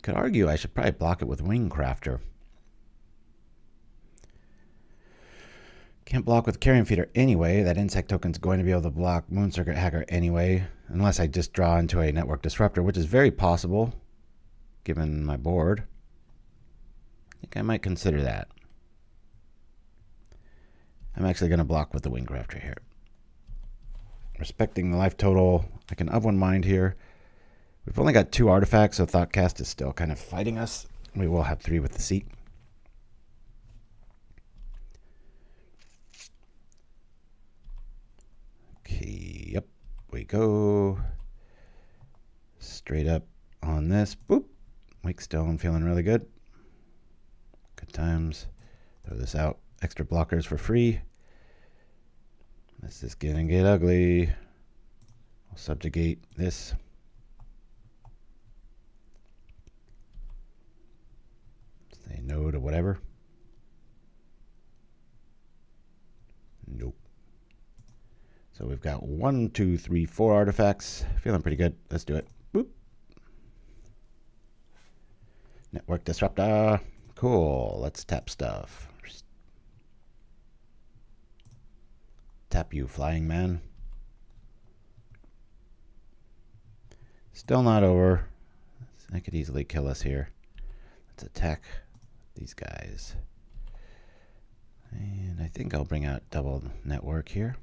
Could argue I should probably block it with Wingcrafter. Can't block with Carrion Feeder anyway. That insect token's going to be able to block Moon Circuit Hacker anyway, unless I just draw into a Network Disruptor, which is very possible, given my board. I think I might consider that. I'm actually going to block with the Wingcrafter here. Respecting the life total, I can of one mind here. We've only got 2 artifacts, so Thoughtcast is still kind of fighting us. We will have 3 with the seat. Okay, yep, we go. Straight up on this. Boop. Weakstone feeling really good. Good times. Throw this out. Extra blockers for free. This is gonna get ugly. I'll subjugate this. Say no to whatever. Nope. So we've got 1, 2, 3, 4 artifacts. Feeling pretty good. Let's do it. Boop. Network Disruptor. Cool. Let's tap stuff. Tap you, flying man. Still not over. They could easily kill us here. Let's attack these guys. And I think I'll bring out double network here.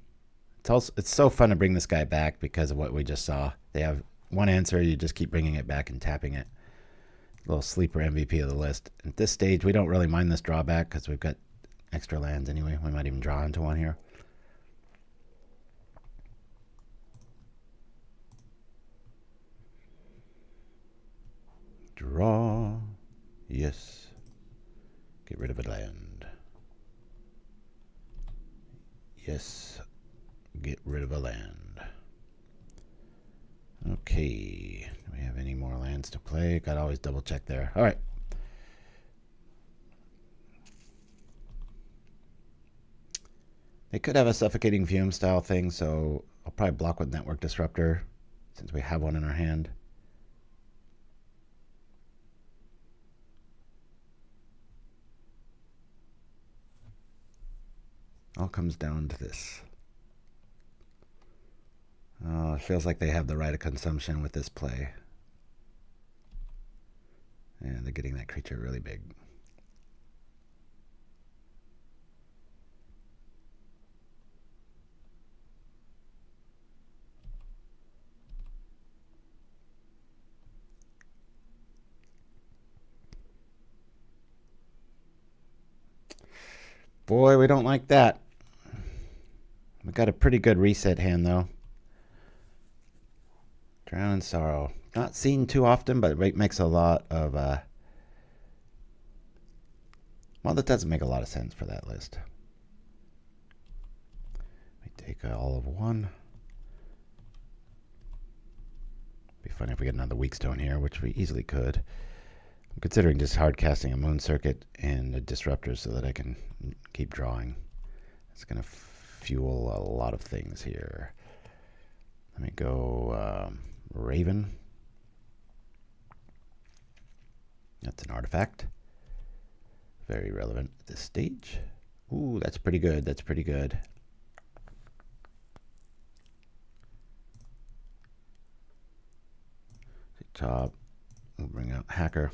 It's so fun to bring this guy back because of what we just saw. They have one answer, you just keep bringing it back and tapping it. Little sleeper MVP of the list. At this stage, we don't really mind this drawback because we've got extra lands anyway. We might even draw into one here. Draw. Yes. Get rid of a land. Yes. Get rid of a land. Okay. Do we have any more lands to play? Gotta always double check there. All right. They could have a suffocating fume style thing, so I'll probably block with Network Disruptor since we have one in our hand. All comes down to this. Oh, it feels like they have the right of consumption with this play. And they're getting that creature really big. Boy, we don't like that. We got a pretty good reset hand, though. Drown in Sorrow. Not seen too often, but it makes a lot of... well, that doesn't make a lot of sense for that list. We take all of one. Be funny if we get another Weakstone here, which we easily could. I'm considering just hard casting a Moon Circuit and a Disruptor so that I can keep drawing. It's going to fuel a lot of things here. Let me go Raven. That's an artifact. Very relevant at this stage. Ooh, that's pretty good. That's pretty good. Top. We'll bring out Hacker.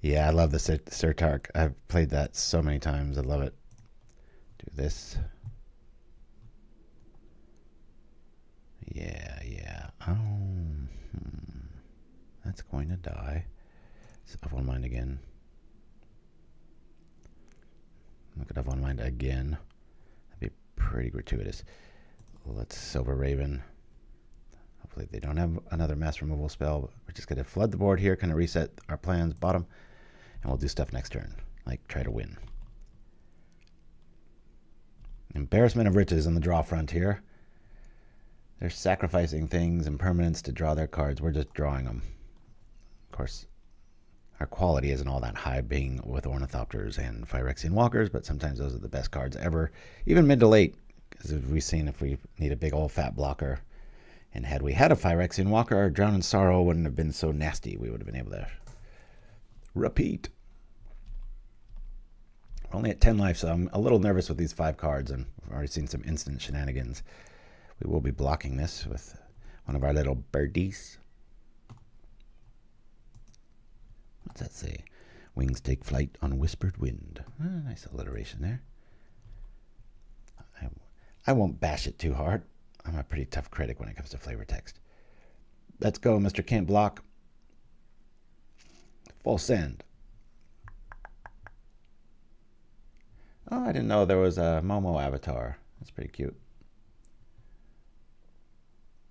Yeah, I love the Surtark. I've played that so many times. I love it. Do this. Yeah. Oh, that's going to die. So I've one mind again. Look at I've one mind again. That'd be pretty gratuitous. Let's Silver Raven. Hopefully they don't have another mass removal spell. We're just going to flood the board here, kind of reset our plans, bottom, and we'll do stuff next turn, like try to win. Embarrassment of riches on the draw front here. They're sacrificing things and permanents to draw their cards. We're just drawing them. Of course, our quality isn't all that high being with Ornithopters and Phyrexian Walkers, but sometimes those are the best cards ever, even mid to late, as we've seen if we need a big old fat blocker. And had we had a Phyrexian Walker, our Drown in Sorrow wouldn't have been so nasty. We would have been able to repeat. We're only at 10 life, so I'm a little nervous with these 5 cards, and we've already seen some instant shenanigans. We will be blocking this with one of our little birdies. What's that say? Wings take flight on whispered wind. Nice alliteration there. I won't bash it too hard. I'm a pretty tough critic when it comes to flavor text. Let's go, Mr. Can't Block. Full send. Oh, I didn't know there was a Momo avatar. That's pretty cute.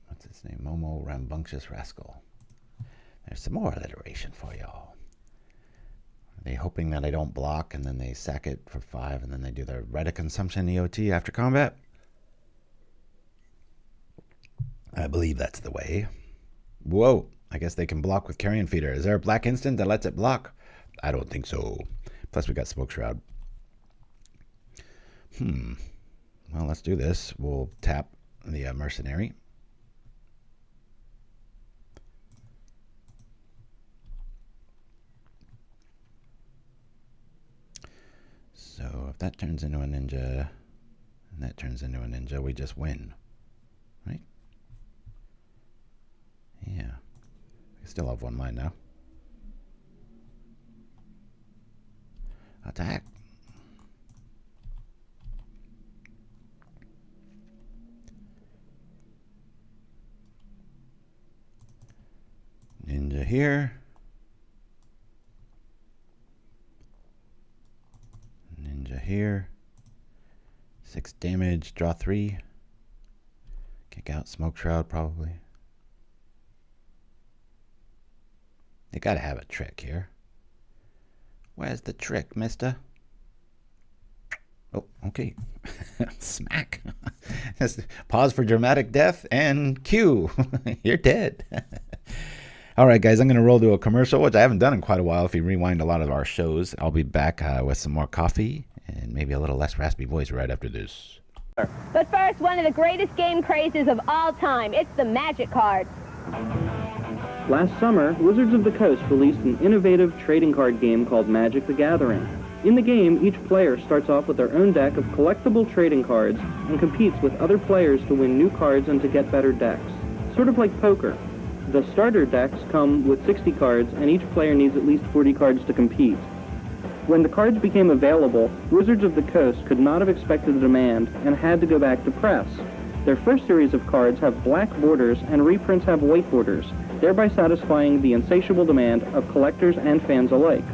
What's his name? Momo Rambunctious Rascal. There's some more alliteration for y'all. Are they hoping that I don't block and then they sack it for 5 and then they do their right of consumption EOT after combat? I believe that's the way. Whoa, I guess they can block with Carrion Feeder. Is there a black instant that lets it block? I don't think so. Plus we got Smoke Shroud. Well, let's do this. We'll tap the Mercenary. So if that turns into a ninja, and that turns into a ninja, we just win. Right? Yeah. We still have one mind now. Attack. Ninja here. Ninja here. 6 damage, draw 3. Kick out Smoke Shroud probably. They gotta have a trick here. Where's the trick, mister? Oh, okay. Smack. Pause for dramatic death and cue. You're dead. All right, guys, I'm going to roll to a commercial, which I haven't done in quite a while. If you rewind a lot of our shows, I'll be back with some more coffee and maybe a little less raspy voice right after this. But first, one of the greatest game crazes of all time. It's the Magic cards. Last summer, Wizards of the Coast released an innovative trading card game called Magic the Gathering. In the game, each player starts off with their own deck of collectible trading cards and competes with other players to win new cards and to get better decks. Sort of like poker. The starter decks come with 60 cards, and each player needs at least 40 cards to compete. When the cards became available, Wizards of the Coast could not have expected the demand and had to go back to press. Their first series of cards have black borders and reprints have white borders, thereby satisfying the insatiable demand of collectors and fans alike.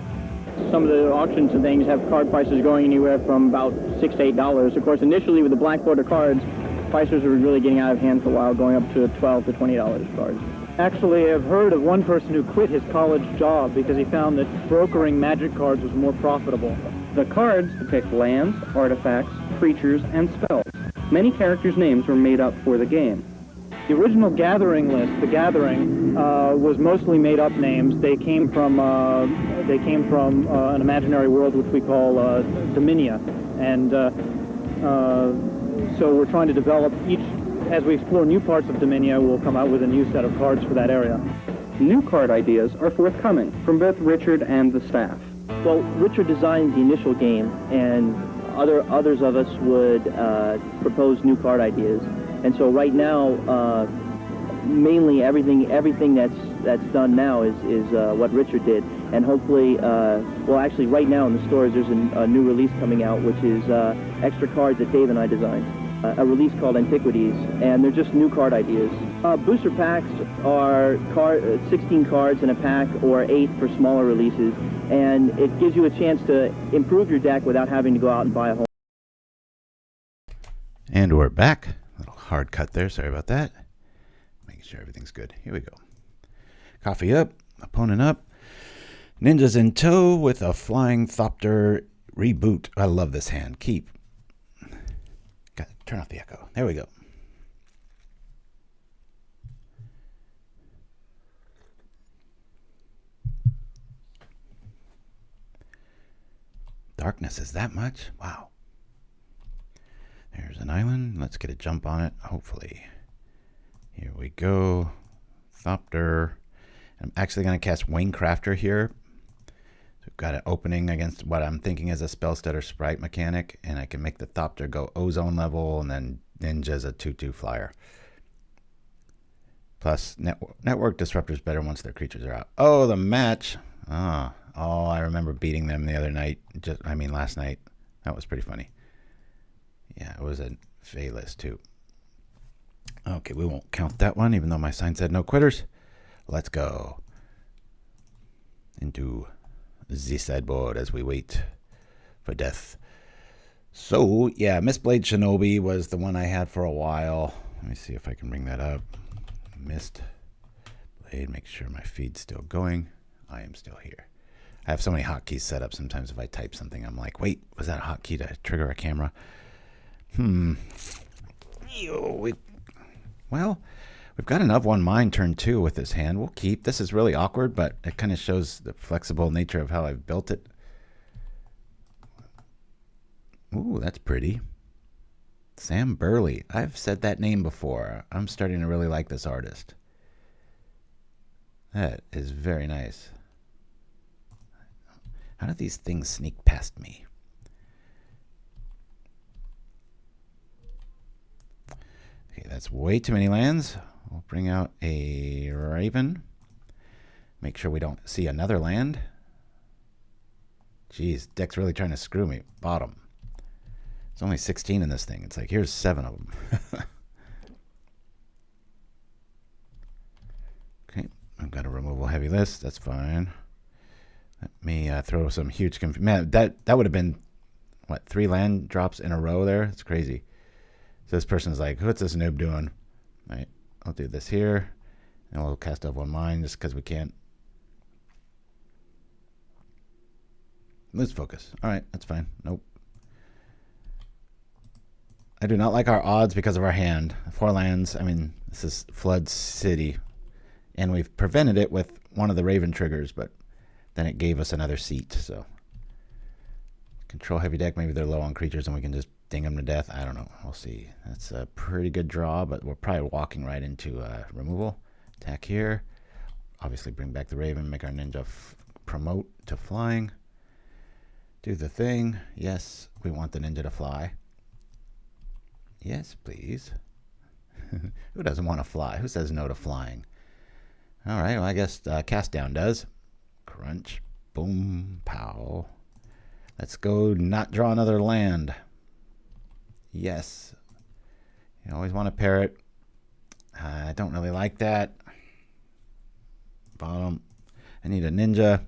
Some of the auctions and things have card prices going anywhere from about $6 to $8. Of course, initially with the black border cards, prices were really getting out of hand for a while, going up to $12 to $20 cards. Actually, I've heard of one person who quit his college job because he found that brokering Magic cards was more profitable. The cards depict lands, artifacts, creatures, and spells. Many characters' names were made up for the game. The original Gathering list, the Gathering, was mostly made-up names. They came from an imaginary world which we call Dominia, and so we're trying to develop each. As we explore new parts of Dominia, we'll come out with a new set of cards for that area. New card ideas are forthcoming from both Richard and the staff. Well, Richard designed the initial game, and others of us would propose new card ideas. And so right now, mainly everything that's done now is what Richard did. And hopefully, well, actually, right now in the stores, there's a new release coming out, which is extra cards that Dave and I designed. A release called Antiquities, and they're just new card ideas. Booster packs are 16 cards in a pack, or 8 for smaller releases, and it gives you a chance to improve your deck without having to go out and buy a whole. And we're back. A little hard cut there. Sorry about that. Making sure everything's good. Here we go. Coffee up. Opponent up. Ninjas in tow with a flying Thopter reboot. I love this hand. Keep. Got to turn off the echo. There we go. Darkness is that much? Wow. There's an island. Let's get a jump on it, hopefully. Here we go. Thopter. I'm actually going to cast Wingcrafter here. So we've got an opening against what I'm thinking is a Spellstutter Sprite mechanic, and I can make the Thopter go Ozone level, and then Ninja's a 2/2 flyer. Plus, Network Disruptor is better once their creatures are out. Oh, the match. Oh, I remember beating them the other night. Last night. That was pretty funny. Yeah, it was a Fey list too. Okay, we won't count that one, even though my sign said no quitters. Let's go into the sideboard as we wait for death. So, yeah, Mistblade Shinobi was the one I had for a while. Let me see if I can bring that up. Mistblade, make sure my feed's still going. I am still here. I have so many hotkeys set up. Sometimes if I type something, I'm like, wait, was that a hotkey to trigger a camera? Well, we've got enough one mine turn 2 with this hand. We'll keep. This is really awkward, but it kind of shows the flexible nature of how I've built it. Ooh, that's pretty. Sam Burley. I've said that name before. I'm starting to really like this artist. That is very nice. How do these things sneak past me? Okay, that's way too many lands. We'll bring out a Raven. Make sure we don't see another land. Jeez, deck's really trying to screw me. Bottom. There's only 16 in this thing. It's like, here's 7 of them. Okay, I've got a removal heavy list. That's fine. Let me throw some huge... Man, that would have been, what, 3 land drops in a row there? It's crazy. So this person's like, what's this noob doing? All right, I'll do this here. And we'll cast off one mine just because we can't. Lose focus. All right, that's fine. Nope. I do not like our odds because of our hand. 4 lands. I mean, this is Flood City. And we've prevented it with one of the Raven triggers, but then it gave us another seat, so. Control heavy deck. Maybe they're low on creatures and we can just ding them to death. I don't know. We'll see. That's a pretty good draw, but we're probably walking right into removal. Attack here. Obviously bring back the Raven, make our ninja promote to flying. Do the thing. Yes, we want the ninja to fly. Yes, please. Who doesn't want to fly? Who says no to flying? All right, well, I guess cast down does. Crunch. Boom. Pow. Let's go not draw another land. Yes. You always want to pair it. I don't really like that. Bottom. I need a ninja.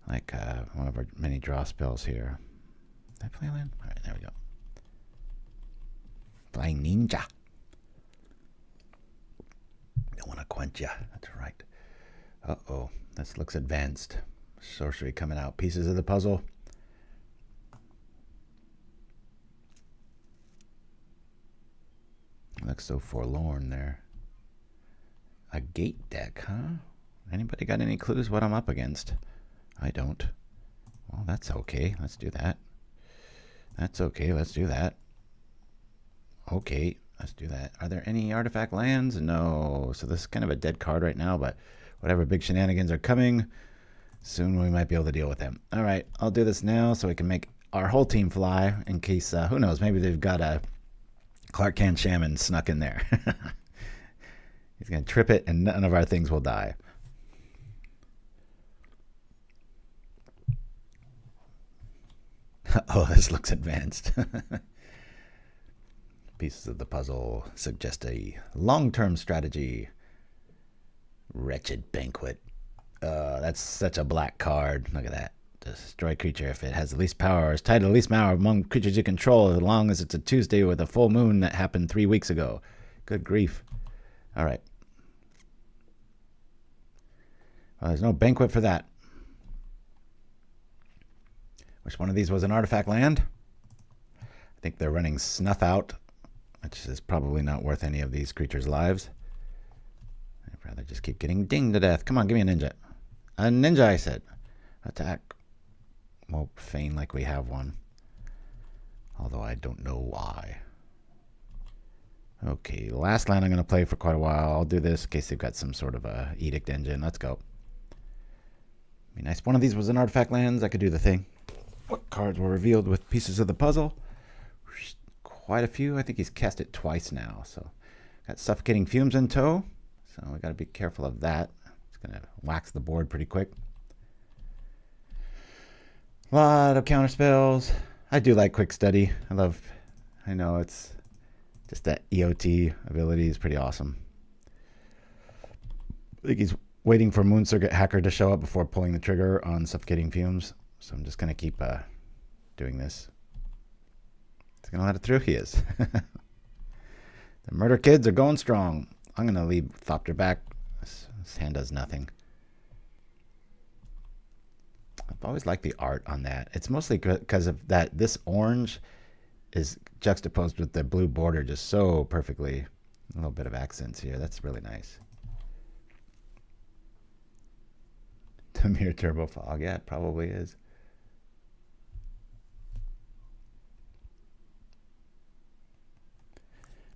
Like one of our many draw spells here. Did I play a land? All right, there we go. Playing ninja. Don't want to quench ya. That's right. Uh-oh. This looks advanced. Sorcery coming out. Pieces of the puzzle. Looks so forlorn there. A gate deck, huh? Anybody got any clues what I'm up against? I don't. Well, that's okay. Let's do that. That's okay. Let's do that. Okay. Let's do that. Are there any artifact lands? No. So this is kind of a dead card right now, but whatever big shenanigans are coming, soon we might be able to deal with them. All right. I'll do this now so we can make our whole team fly in case, who knows, maybe they've got a Clark Kent Shaman snuck in there. He's going to trip it and none of our things will die. Oh, this looks advanced. Pieces of the puzzle suggest a long-term strategy. Wretched Banquet. That's such a black card. Look at that. Destroy creature if it has the least power or is tied to the least power among creatures you control as long as it's a Tuesday with a full moon that happened 3 weeks ago. Good grief. All right. Well, there's no banquet for that. Which one of these was an artifact land? I think they're running Snuff Out, which is probably not worth any of these creatures' lives. I'd rather just keep getting dinged to death. Come on, give me a ninja. A ninja, I said. Attack. We'll feign like we have one. Although I don't know why. Okay, the last land I'm going to play for quite a while. I'll do this in case they've got some sort of a Edict engine. Let's go. Be nice. One of these was an artifact lands. I could do the thing. What cards were revealed with pieces of the puzzle? Quite a few. I think he's cast it twice now. So got Suffocating Fumes in tow. So we got to be careful of that. It's going to wax the board pretty quick. A lot of counter spells. I do like Quick Study. I know it's just that EOT ability is pretty awesome. I think he's waiting for Moon Circuit Hacker to show up before pulling the trigger on Suffocating Fumes. So I'm just going to keep doing this. He's going to let it through. He is. The Murder Kids are going strong. I'm going to leave Thopter back. This hand does nothing. I've always liked the art on that. It's mostly because of that. This orange is juxtaposed with the blue border just so perfectly. A little bit of accents here. That's really nice. Tamir Turbo Fog. Yeah, it probably is.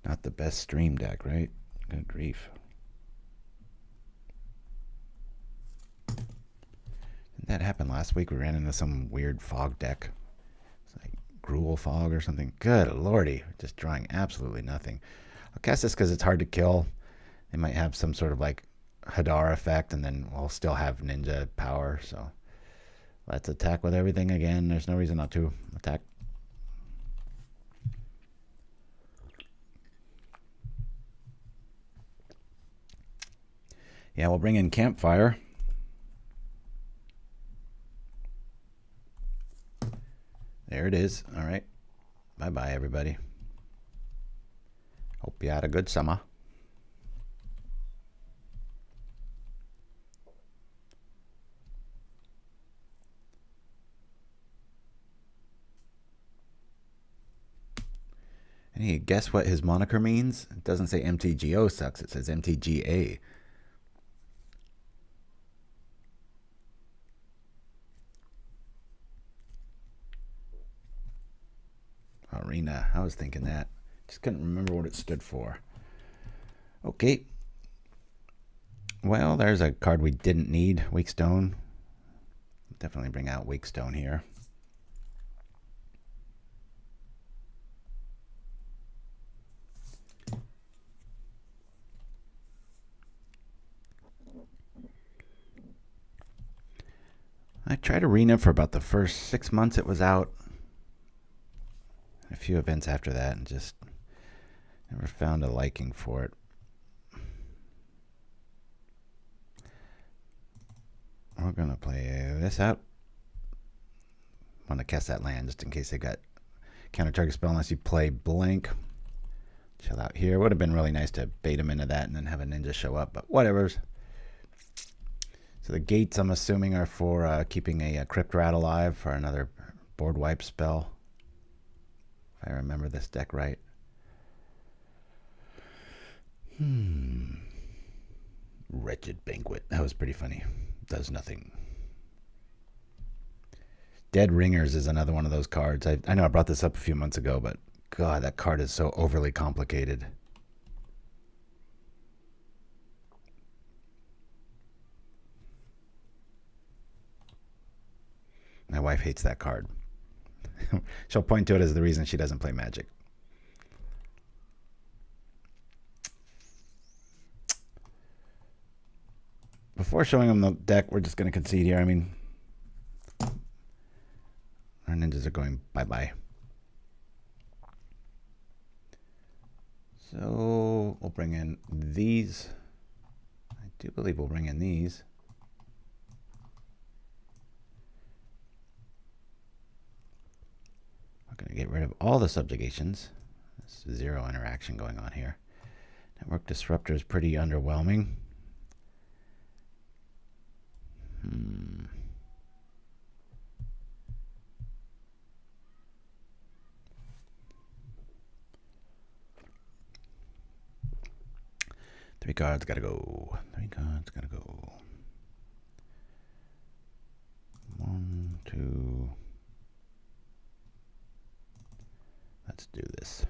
Not the best stream deck, right? Good grief. Didn't that happen last week? We ran into some weird fog deck. It's like Gruel Fog or something. Good lordy. Just drawing absolutely nothing. I'll cast this because it's hard to kill. They might have some sort of like Hadar effect, and then we'll still have ninja power. So let's attack with everything again. There's no reason not to attack. Yeah, we'll bring in Campfire. There it is. All right. Bye-bye, everybody. Hope you had a good summer. you guess what his moniker means? It doesn't say MTGO sucks. It says MTGA. Arena. I was thinking that. Just couldn't remember what it stood for. Okay. Well, there's a card we didn't need. Weakstone. Definitely bring out Weakstone here. I tried Arena for about the first 6 months it was out. A few events after that, and just never found a liking for it. We're going to play this out. Want to cast that land just in case they got counter target spell unless you play blank. Chill out here. Would have been really nice to bait him into that and then have a ninja show up, but whatever. So the gates, I'm assuming, are for keeping a Crypt rat alive for another board wipe spell. If I remember this deck right. Wretched Banquet. That was pretty funny. Does nothing. Dead Ringers is another one of those cards. I know I brought this up a few months ago, but God, that card is so overly complicated. My wife hates that card. She'll point to it as the reason she doesn't play Magic. Before showing them the deck, we're just going to concede here. I mean, our ninjas are going bye-bye. So we'll bring in these. I do believe we'll bring in these. Going to get rid of all the subjugations. There's zero interaction going on here. Network Disruptor is pretty underwhelming. 3 cards gotta go. 3 cards gotta go. 1, 2. Let's do this.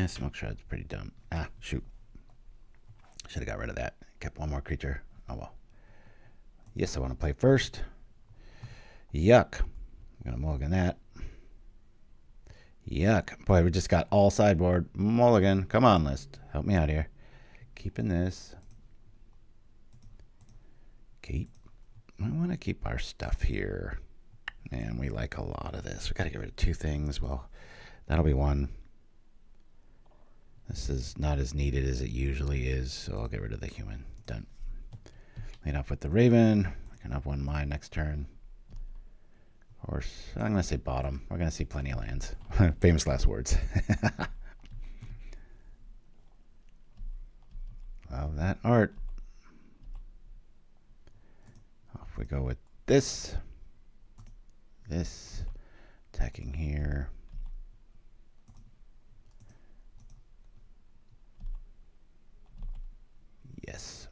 Smoke Shroud's pretty dumb. Ah, shoot. Should have got rid of that. Kept one more creature. Oh well. Yes, I want to play first. Yuck. I'm going to mulligan that. Yuck. Boy, we just got all sideboard. Mulligan. Come on, list. Help me out here. Keeping this. I want to keep our stuff here. And we like a lot of this. We got to get rid of 2 things. Well, that'll be one. This is not as needed as it usually is, so I'll get rid of the human. Done. Lead off with the Raven. We can have 1 mine next turn. Of course, I'm going to say bottom. We're going to see plenty of lands. Famous last words. Love that art. Off we go with this. This. Attacking here. Yes.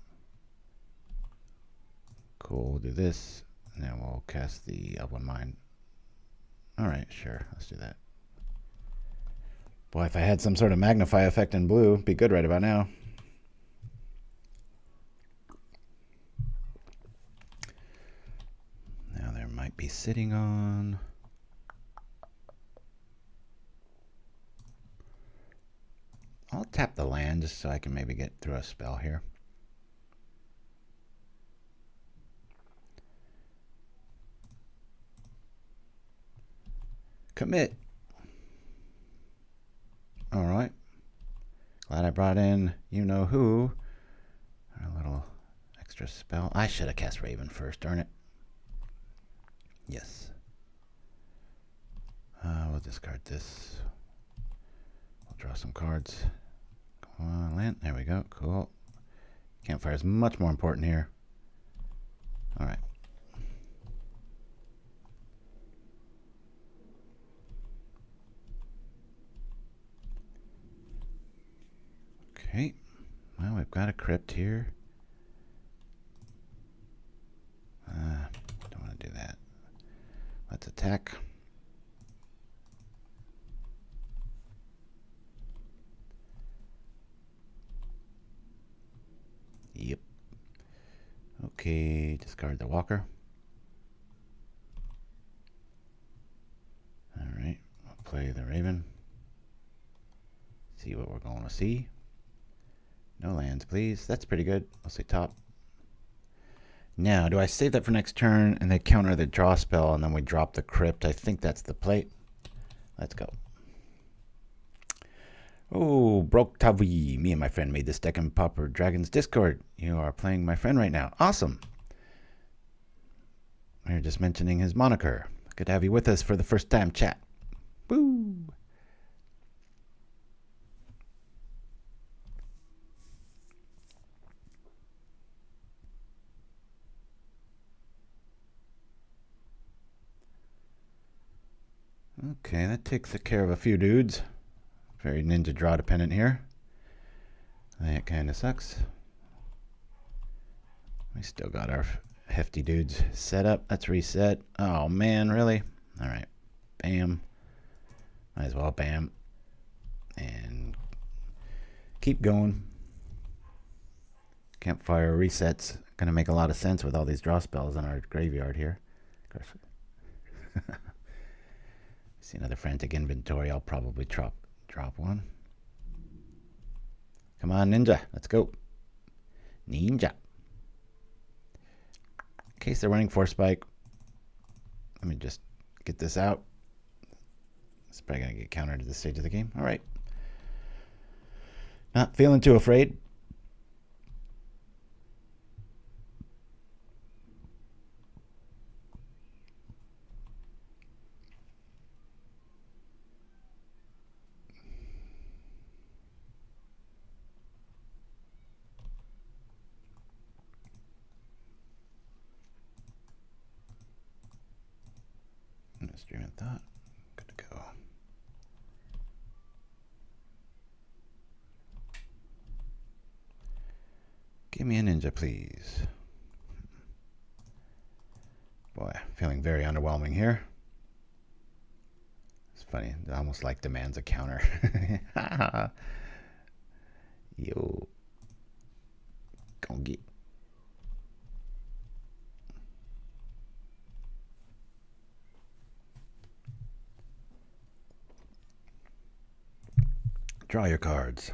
Cool, we'll do this. And then we'll cast the One Mine. Alright, sure. Let's do that. Boy, if I had some sort of magnify effect in blue, it'd be good right about now. Now there might be sitting on... I'll tap the land just so I can maybe get through a spell here. Commit. All right. Glad I brought in you-know-who. A little extra spell. I should have cast Raven first, darn it. Yes. We'll discard this. We'll draw some cards. Come on, land. There we go. Cool. Campfire is much more important here. All right. Okay. Well, we've got a Crypt here. Don't want to do that. Let's attack. Yep. Okay, discard the Walker. Alright, I'll play the Raven. See what we're going to see. No lands, please. That's pretty good. I'll say top. Now, do I save that for next turn and they counter the draw spell and then we drop the Crypt? I think that's the play. Let's go. Oh, broke Tavi. Me and my friend made this deck in Pauper Dragon's Discord. You are playing my friend right now. Awesome. We were just mentioning his moniker. Good to have you with us for the first time chat. Woo! Okay, that takes care of a few dudes. Very ninja draw dependent here. That kind of sucks. We still got our hefty dudes set up. Let's reset. Oh man, really? Alright. Bam. Might as well bam. And keep going. Campfire resets. Gonna make a lot of sense with all these draw spells in our graveyard here. See another frantic inventory. I'll probably drop one. Come on, Ninja. Let's go. Ninja. In case they're running Force Spike, let me just get this out. It's probably going to get countered at this stage of the game. All right. Not feeling too afraid. Stream of Thought. Good to go. Give me a ninja, please. Boy, feeling very underwhelming here. It's funny. It almost like demands a counter. Yo. Gonna get. Draw your cards.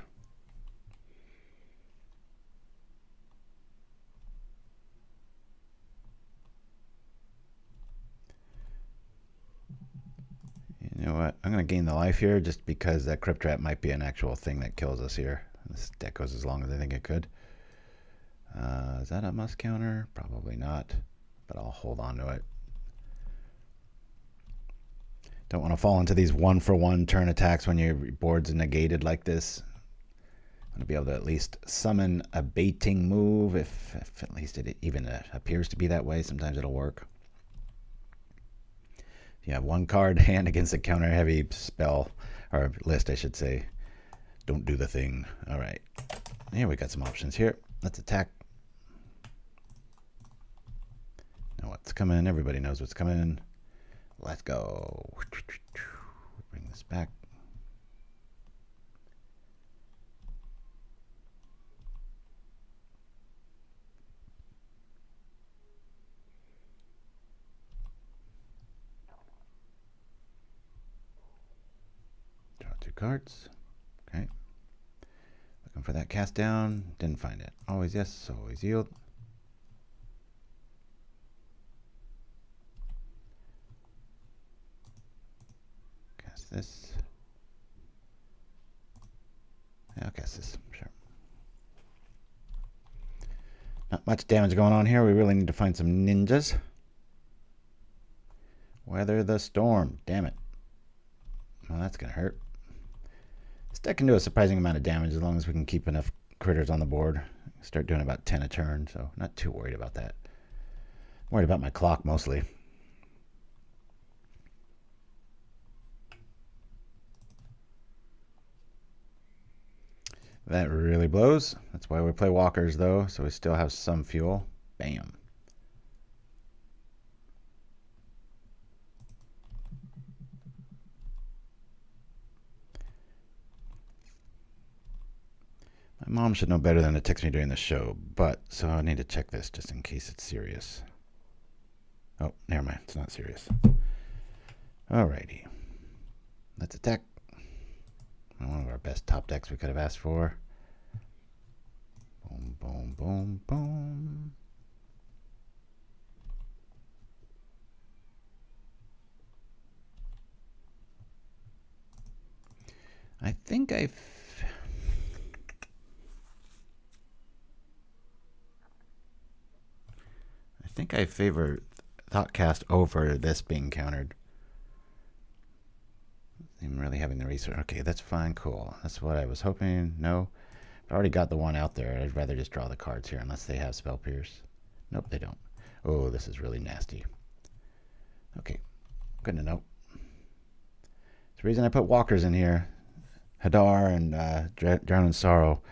You know what? I'm going to gain the life here just because that Crypt Trap might be an actual thing that kills us here. This deck goes as long as I think it could. Is that a must counter? Probably not, but I'll hold on to it. Don't want to fall into these 1-for-1 turn attacks when your board's negated like this. I want to be able to at least summon a baiting move, if at least it even appears to be that way. Sometimes it'll work. If you have one card hand against a counter heavy spell, or list I should say, don't do the thing. All right. Here we got some options here. Let's attack. Know what's coming. Everybody knows what's coming. Let's go. Bring this back. Draw 2 cards. Okay. Looking for that cast down. Didn't find it. Always yes, always yield. This. Yeah, I'll cast this, sure. Not much damage going on here. We really need to find some ninjas. Weather the storm. Damn it. Well, that's going to hurt. This deck can do a surprising amount of damage as long as we can keep enough critters on the board. Start doing about 10 a turn, so not too worried about that. I'm worried about my clock mostly. That really blows. That's why we play walkers, though, so we still have some fuel. Bam. My mom should know better than to text me during the show, but so I need to check this just in case it's serious. Oh, never mind. It's not serious. Alrighty. Let's attack. One of our best top decks we could have asked for. Boom, boom, boom, boom. I think I favor Thoughtcast over this being countered. I'm really having the research. Okay, that's fine. Cool. That's what I was hoping. No. I already got the one out there. I'd rather just draw the cards here unless they have Spell Pierce. Nope, they don't. Oh, this is really nasty. Okay. Good to know. The reason I put walkers in here, Hadar and Drown in Sorrow.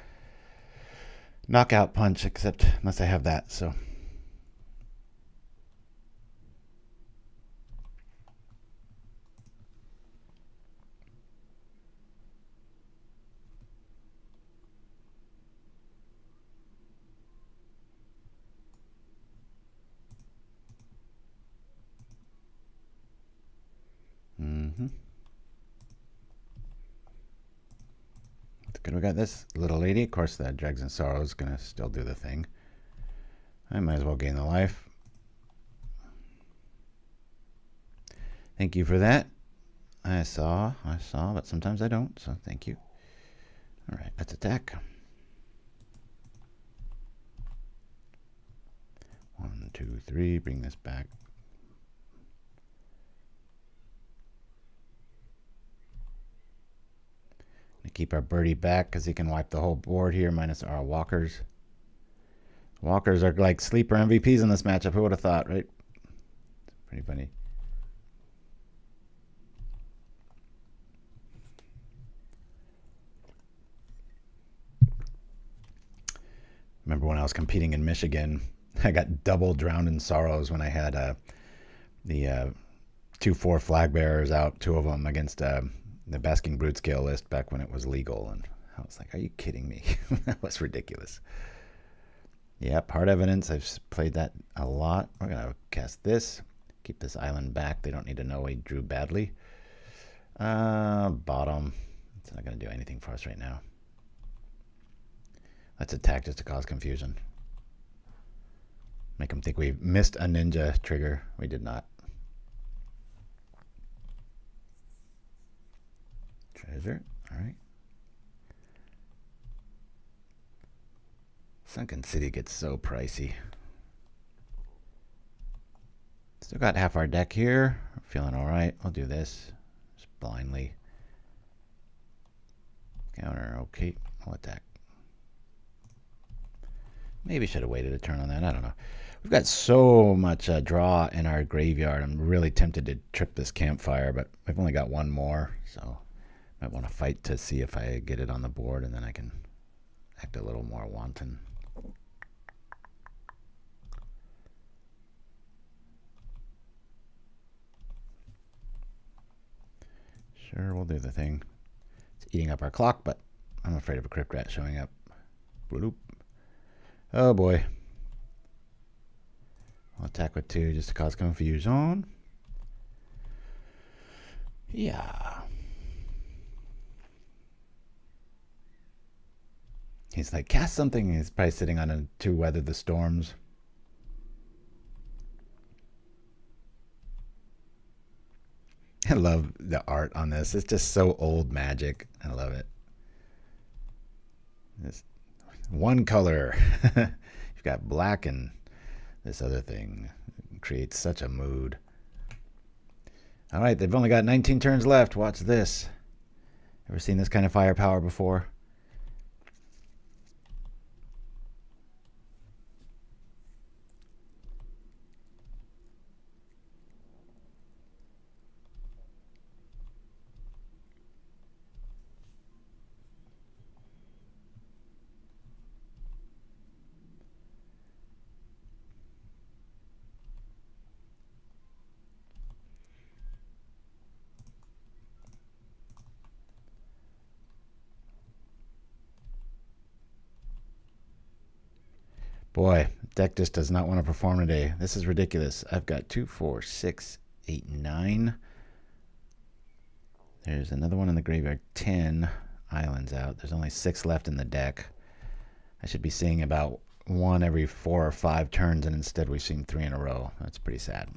Knockout punch, except unless I have that, so. Good, we got this little lady. Of course, that Dregs and Sorrow is going to still do the thing. I might as well gain the life. Thank you for that. I saw, but sometimes I don't, so thank you. All right, let's attack. 1, 2, 3, bring this back. Keep our birdie back because he can wipe the whole board here minus our walkers. Walkers are like sleeper MVPs in this matchup. Who would have thought, right? Pretty funny. Remember when I was competing in Michigan, I got double drowned in sorrows when I had the 2/4 flag bearers out, 2 of them against the Basking Brute scale list back when it was legal, and I was like, are you kidding me? That was ridiculous. Yep, hard evidence. I've played that a lot. We're going to cast this. Keep this island back. They don't need to know we drew badly. Bottom. It's not going to do anything for us right now. Let's attack just to cause confusion. Make them think we missed a ninja trigger. We did not. Treasure, all right. Sunken City gets so pricey. Still got half our deck here. We're feeling all right. We'll do this just blindly. Counter, okay. We'll attack. Maybe should have waited a turn on that. I don't know. We've got so much draw in our graveyard. I'm really tempted to trip this Campfire, but we've only got one more, so might want to fight to see if I get it on the board, and then I can act a little more wanton. Sure, we'll do the thing. It's eating up our clock, but I'm afraid of a Crypt Rat showing up. Bloop. Oh boy. I'll attack with 2 just to cause confusion. Yeah. He's like, cast something. He's probably sitting on a 2 Weather the Storms. I love the art on this. It's just so old magic. I love it. Just one color. You've got black and this other thing. It creates such a mood. All right, they've only got 19 turns left. Watch this. Ever seen this kind of firepower before? Boy, deck just does not want to perform today. This is ridiculous. I've got 2, 4, 6, 8, 9. There's another one in the graveyard. 10 islands out. There's only 6 left in the deck. I should be seeing about 1 every 4 or 5 turns, and instead we've seen 3 in a row. That's pretty sad.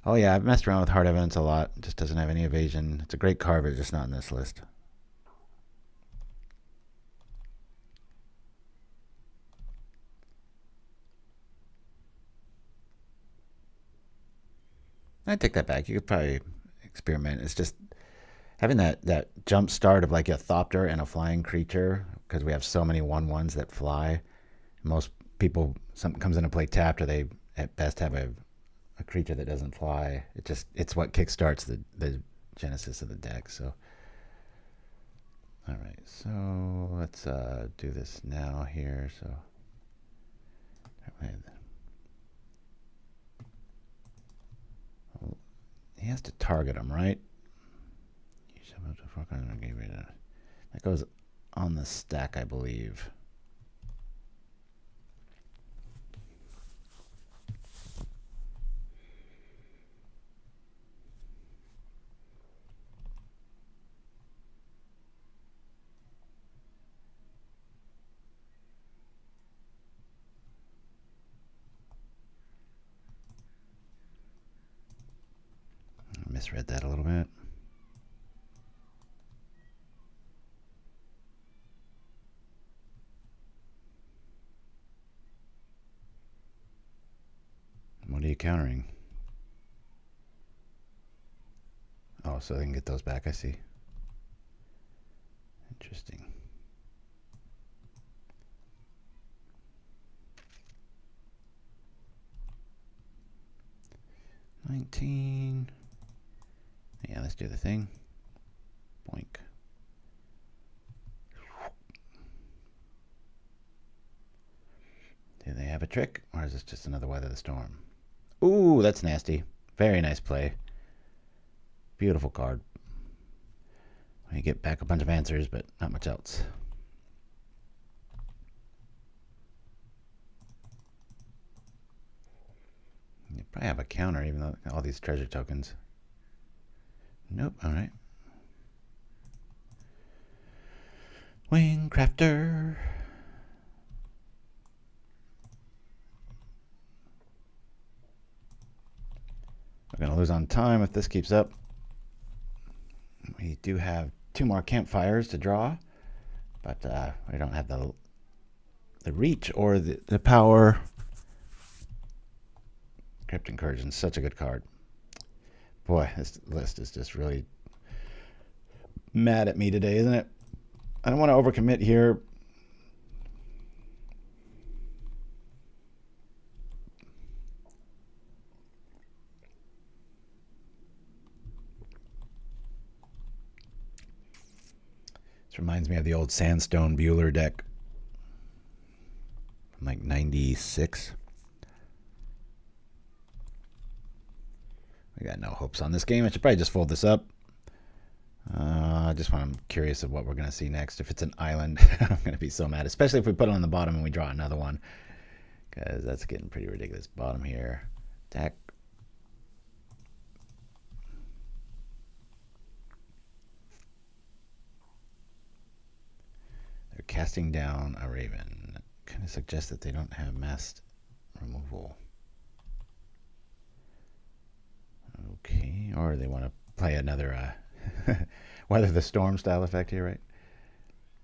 Oh yeah, I've messed around with Heart Evidence a lot. It just doesn't have any evasion. It's a great card, but it's just not in this list. I take that back. You could probably experiment. It's just having that jump start of like a Thopter and a flying creature, because we have so many 1/1s that fly. Most people, something comes into play tapped, or they at best have a creature that doesn't fly. It's what kickstarts the genesis of the deck. So, all right. So let's do this now here. So. He has to target him, right? That goes on the stack, I believe. I misread that a little bit. What are you countering? Oh, so they can get those back, I see. Interesting. $19. Yeah, let's do the thing. Boink. Do they have a trick, or is this just another Weather the Storm? Ooh, that's nasty. Very nice play. Beautiful card. You get back a bunch of answers, but not much else. You probably have a counter, even though all these treasure tokens. Nope, alright. Wingcrafter. We're going to lose on time if this keeps up. We do have 2 more campfires to draw, but we don't have the reach or the power. Crypt Incursion, such a good card. Boy, this list is just really mad at me today, isn't it? I don't want to overcommit here. This reminds me of the old Sandstone Bueller deck from like 96. We got no hopes on this game. I should probably just fold this up. I'm curious of what we're going to see next. If it's an island, I'm going to be so mad. Especially if we put it on the bottom and we draw another one. Because that's getting pretty ridiculous. Bottom here. Attack. They're casting down a Raven. Kind of suggests that they don't have mass removal. Okay, or they want to play another Weather the Storm style effect here, right?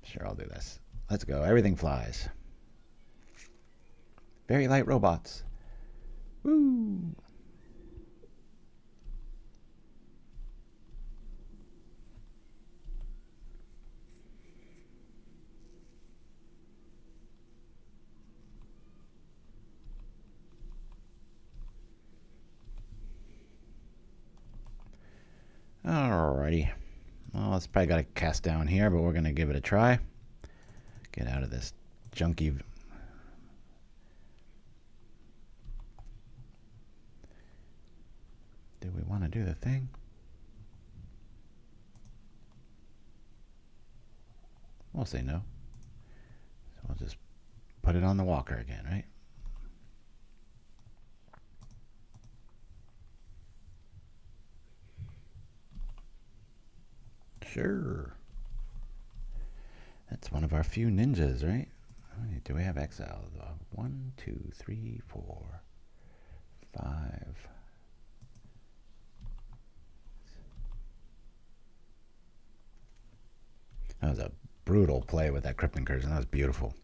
Sure, I'll do this. Let's go. Everything flies. Very light robots. Woo! Alrighty. Well, it's probably got to cast down here, but we're going to give it a try. Get out of this junky. Do we want to do the thing? We'll say no. So we'll just put it on the Walker again, right? Sure. That's one of our few ninjas, right? How many do we have exiled? 1, 2, 3, 4, 5. That was a brutal play with that Crypt Incursion. That was beautiful.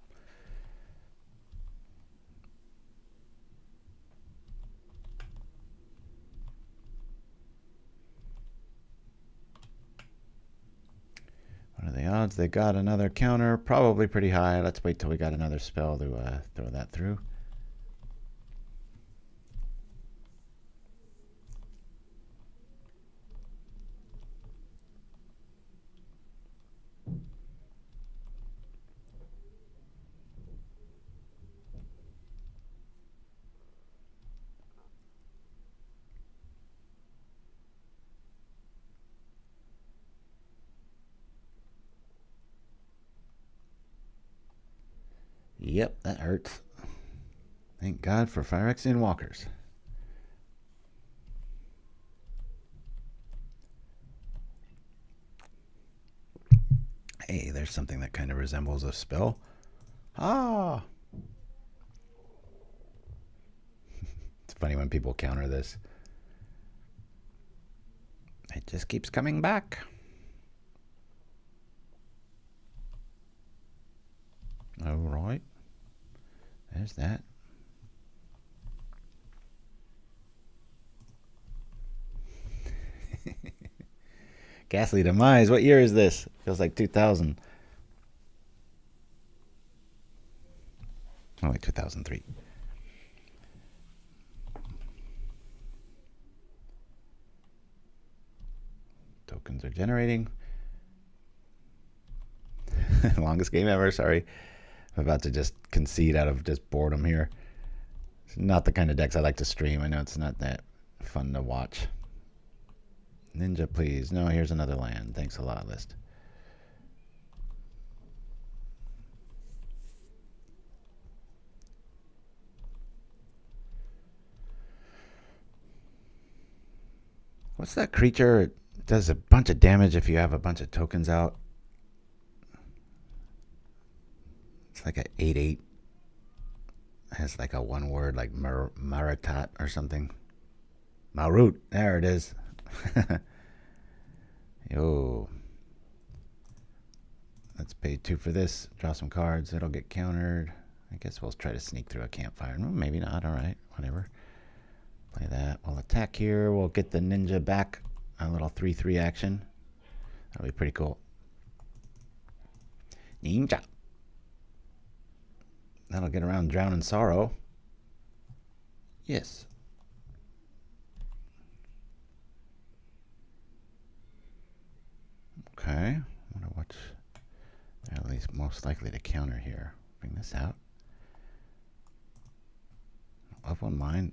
What are the odds they got another counter? Probably pretty high. Let's wait till we got another spell to throw that through. Yep, that hurts. Thank God for Phyrexian Walkers. Hey, there's something that kind of resembles a spell. Ah! It's funny when people counter this. It just keeps coming back. All right. There's that. Ghastly Demise. What year is this? Feels like 2000. Oh, wait, 2003. Tokens are generating. Longest game ever, sorry. I'm about to just concede out of just boredom here. It's not the kind of decks I like to stream. I know it's not that fun to watch. Ninja, please. No, here's another land. Thanks a lot, list. What's that creature? It does a bunch of damage if you have a bunch of tokens out. It's like a 8/8. Has like a one word like Mtmentat or something. Marut. There it is. Yo. Let's pay 2 for this. Draw some cards. It'll get countered. I guess we'll try to sneak through a campfire. Well, maybe not. All right. Whatever. Play that. We'll attack here. We'll get the ninja back. A little 3/3 action. That'll be pretty cool. Ninja. That'll get around Drown in Sorrow. Yes. Okay. I wonder what's they're at least most likely to counter here. Bring this out. Love one mine.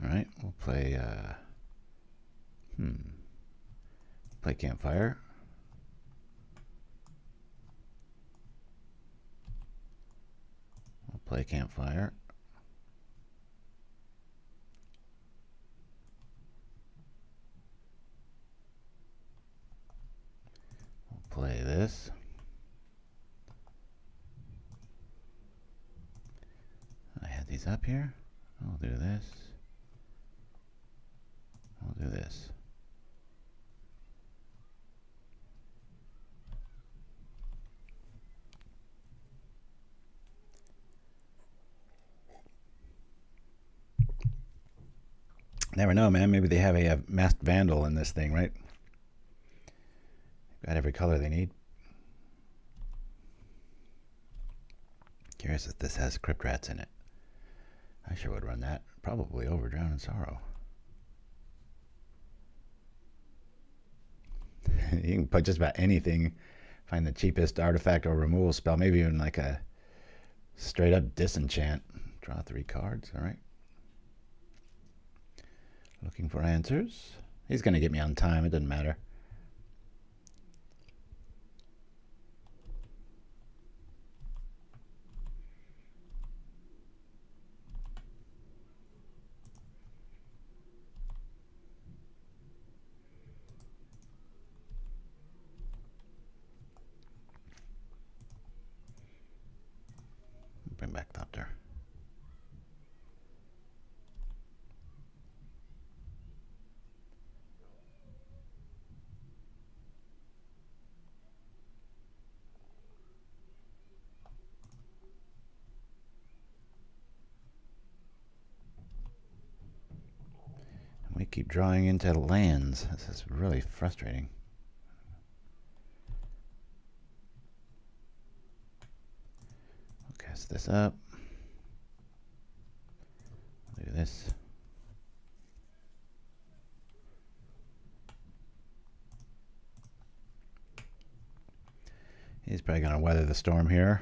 Alright, we'll play play Campfire. We'll play Campfire. We'll play this. I had these up here. I'll do this. I'll do this. Never know, man. Maybe they have a masked vandal in this thing, right? Got every color they need. Curious if this has Crypt Rats in it. I sure would run that. Probably over Drown in Sorrow. You can put just about anything. Find the cheapest artifact or removal spell. Maybe even like a straight up disenchant. Draw 3 cards. All right. Looking for answers. He's going to get me on time. It doesn't matter. keep drawing into lands. This is really frustrating. I'll cast this up. Do this. He's probably going to weather the storm here.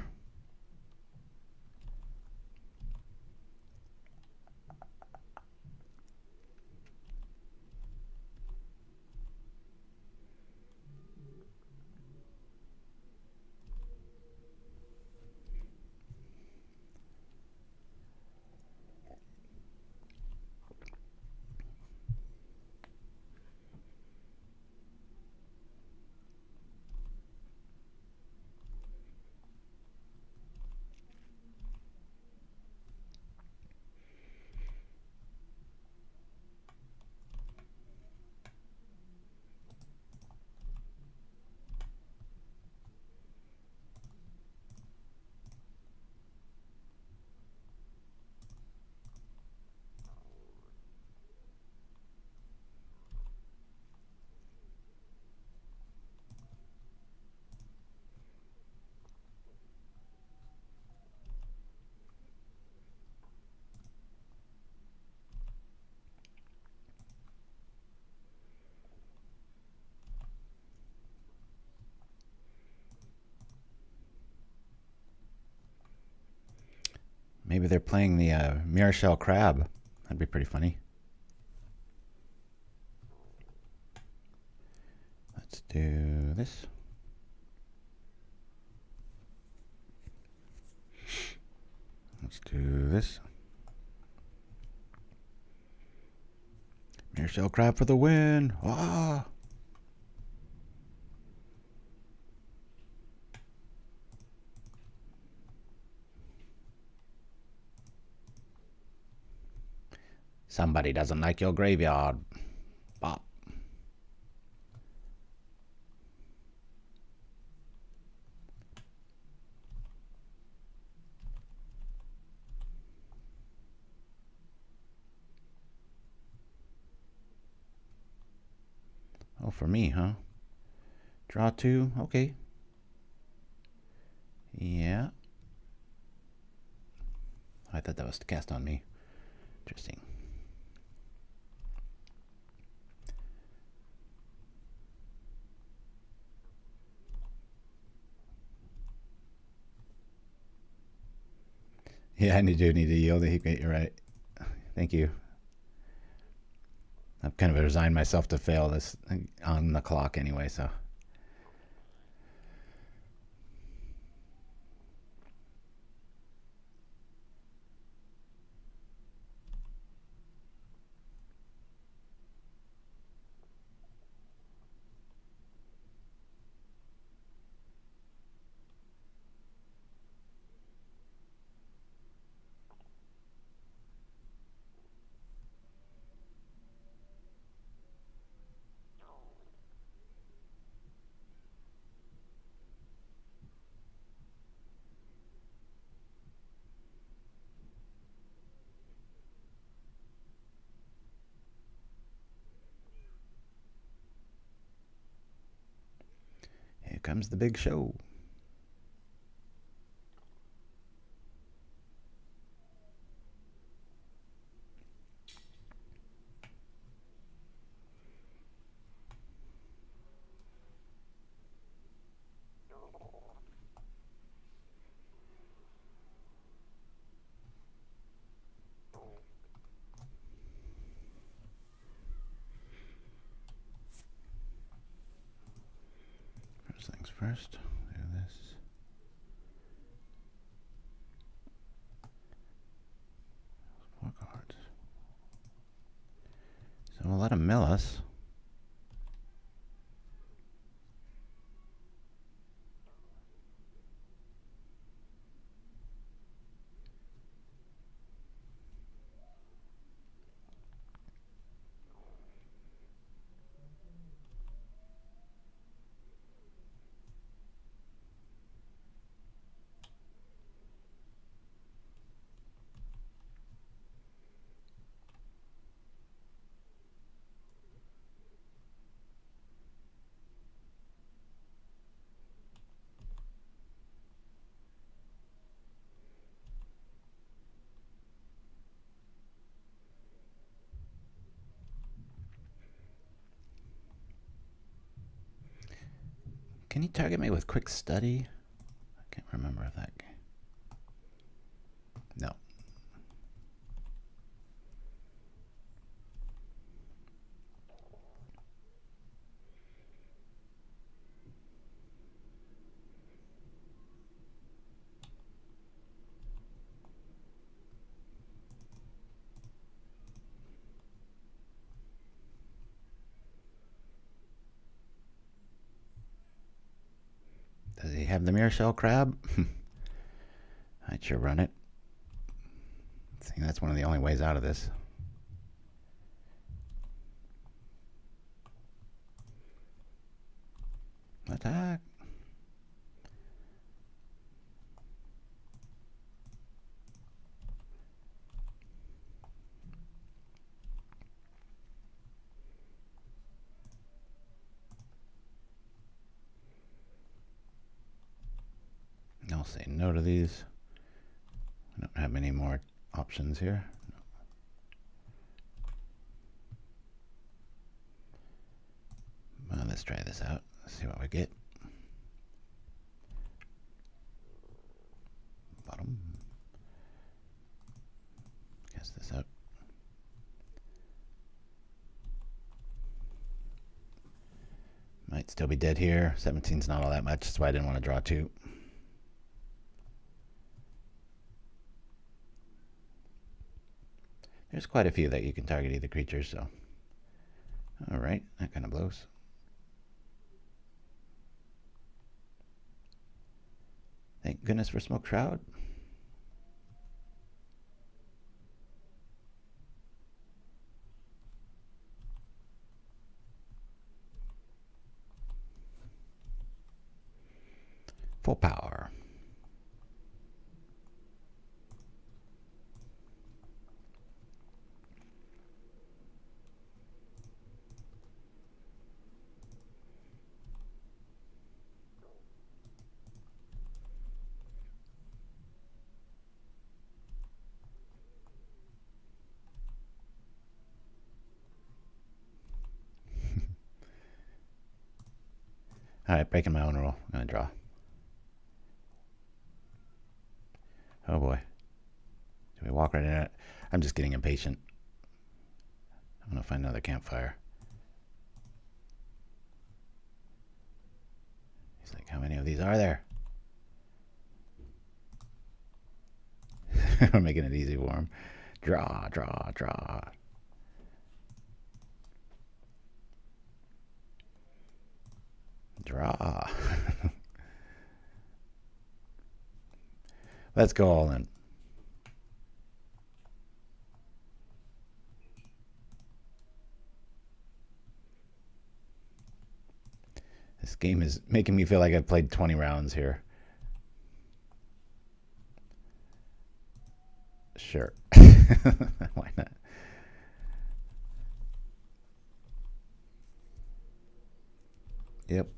Maybe they're playing the Mirror Shell Crab. That'd be pretty funny. Let's do this. Let's do this. Mirror Shell Crab for the win. Ah! Somebody doesn't like your graveyard. Bop. Oh, for me, huh? Draw 2. Okay. Yeah. I thought that was to cast on me. Interesting. Yeah, I do need to yield. You're right. Thank you. I've kind of resigned myself to fail this on the clock anyway, so. Here comes the big show. First things first, do this. Four cards. So we'll let him mill us. Can you target me with quick study? I can't remember if that. No. Does he have the mirror shell crab? I'd sure run it. See, that's one of the only ways out of this. Attack. I'll say no to these. I don't have many more options here. Well, let's try this out. Let's see what we get. Bottom. Cast this out. Might still be dead here. 17's not all that much, that's why I didn't want to draw 2. There's quite a few that you can target either creatures, so. Alright, that kind of blows. Thank goodness for Smoke Shroud. Full power. Alright, breaking my own rule. I'm going to draw. Oh boy. Do we walk right in it? I'm just getting impatient. I'm going to find another campfire. He's like, how many of these are there? We're making it easy for him. Draw, draw, draw. Draw. Let's go all in. This game is making me feel like I've played 20 rounds here. Sure. Why not? Yep.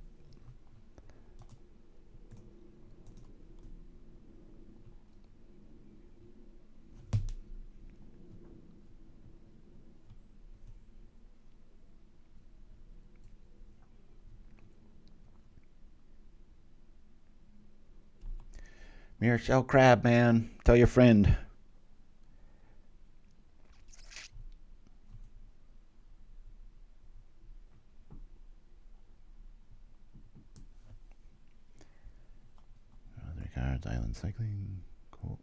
Mirror shell crab, man. Tell your friend. Other cards, island cycling. Cool.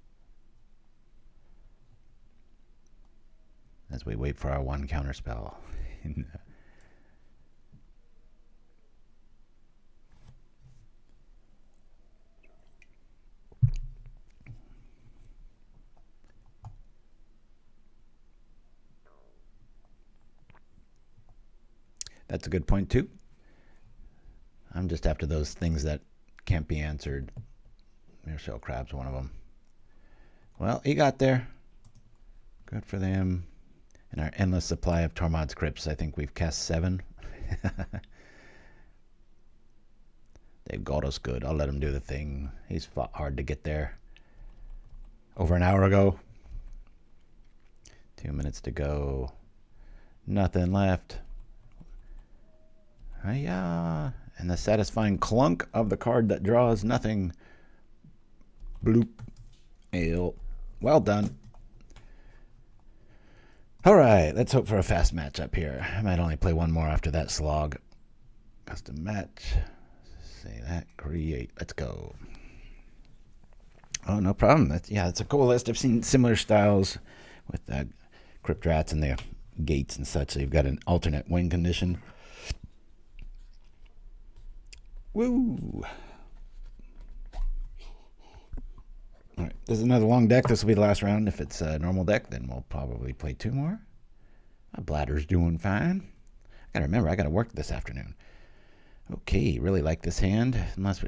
As we wait for our 1 counter spell. That's a good point, too. I'm just after those things that can't be answered. Mirror shell crab's one of them. Well, he got there. Good for them. And our endless supply of Tormod's Crypts. I think we've cast 7. They've got us good. I'll let him do the thing. He's fought hard to get there. Over an hour ago. 2 minutes to go. Nothing left. Hiya! And the satisfying clunk of the card that draws nothing. Bloop. Ale. Well done. Alright, let's hope for a fast match up here. I might only play one more after that slog. Custom match. Say that. Create. Let's go. Oh, no problem. It's a cool list. I've seen similar styles with Crypt Rats and the gates and such. So you've got an alternate win condition. Woo! Alright, this is another long deck. This will be the last round. If it's a normal deck, then we'll probably play 2 more. My bladder's doing fine. I gotta remember, I gotta work this afternoon. Okay, really like this hand. Unless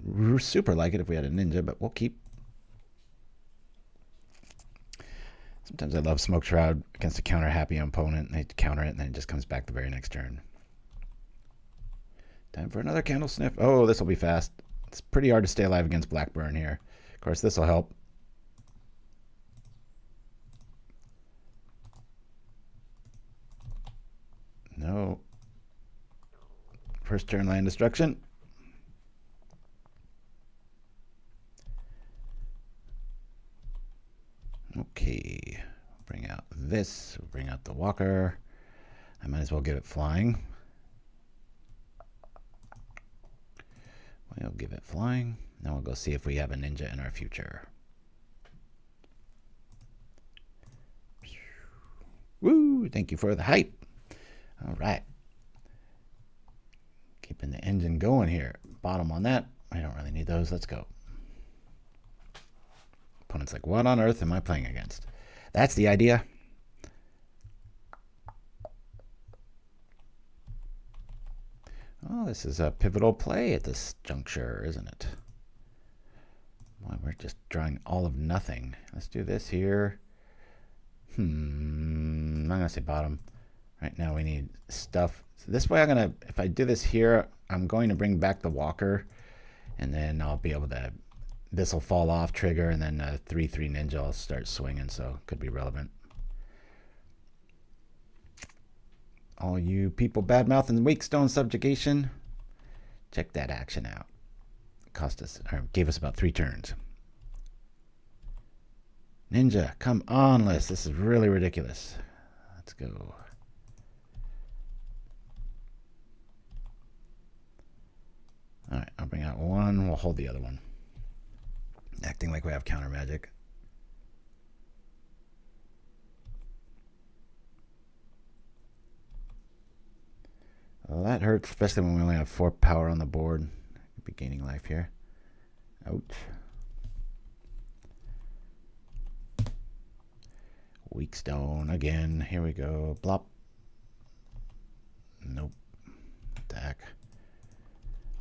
we super like it if we had a ninja, but we'll keep. Sometimes I love Smoke Shroud against a counter happy opponent, and they counter it, and then it just comes back the very next turn. Time for another candle sniff. Oh, this will be fast. It's pretty hard to stay alive against Blackburn here. Of course, this will help. No. First turn land destruction. Okay. Bring out this. We'll bring out the Walker. I might as well give it flying. We'll give it flying. Now we'll go see if we have a ninja in our future. Woo! Thank you for the hype. All right. Keeping the engine going here. Bottom on that. I don't really need those. Let's go. Opponent's like, what on earth am I playing against? That's the idea. Oh, this is a pivotal play at this juncture, isn't it? Well, we're just drawing all of nothing. Let's do this here. I'm going to say bottom. Right now we need stuff. So this way if I do this here, I'm going to bring back the Walker. And then I'll be able to, this will fall off, trigger, and then a 3/3 ninja will start swinging, so it could be relevant. All you people bad-mouthing Weakstone Subjugation, check that action out. It cost us, or gave us about 3 turns. Ninja, come on, list. This is really ridiculous. Let's go. Alright, I'll bring out one. We'll hold the other one. Acting like we have counter magic. Well, that hurts, especially when we only have 4 power on the board. Could be gaining life here. Ouch. Weakstone again. Here we go. Blop. Nope. Attack.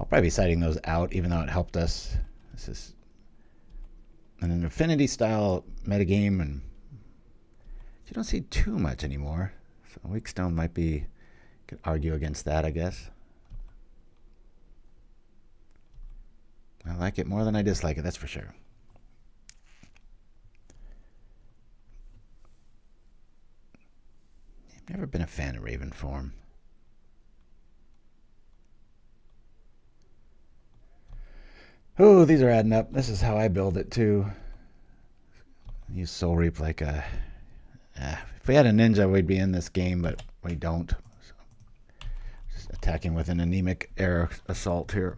I'll probably be citing those out, even though it helped us. This is an affinity style metagame, and you don't see too much anymore. So Weakstone might be. Could argue against that, I guess. I like it more than I dislike it, that's for sure. I've never been a fan of Raven form. Oh, these are adding up. This is how I build it too. Use Soul Reap like a. If we had a ninja, we'd be in this game, but we don't. Attacking with an anemic air assault here.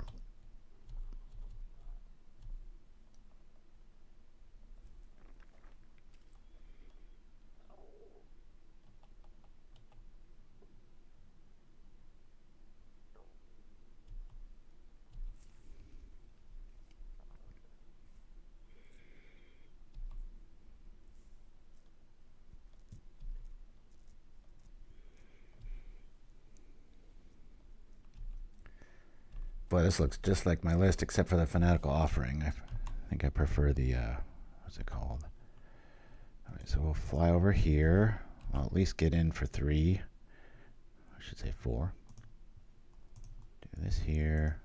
Boy, this looks just like my list, except for the Fanatical Offering. I think I prefer the, what's it called? All right, so we'll fly over here. I'll at least get in for 3. I should say 4. Do this here.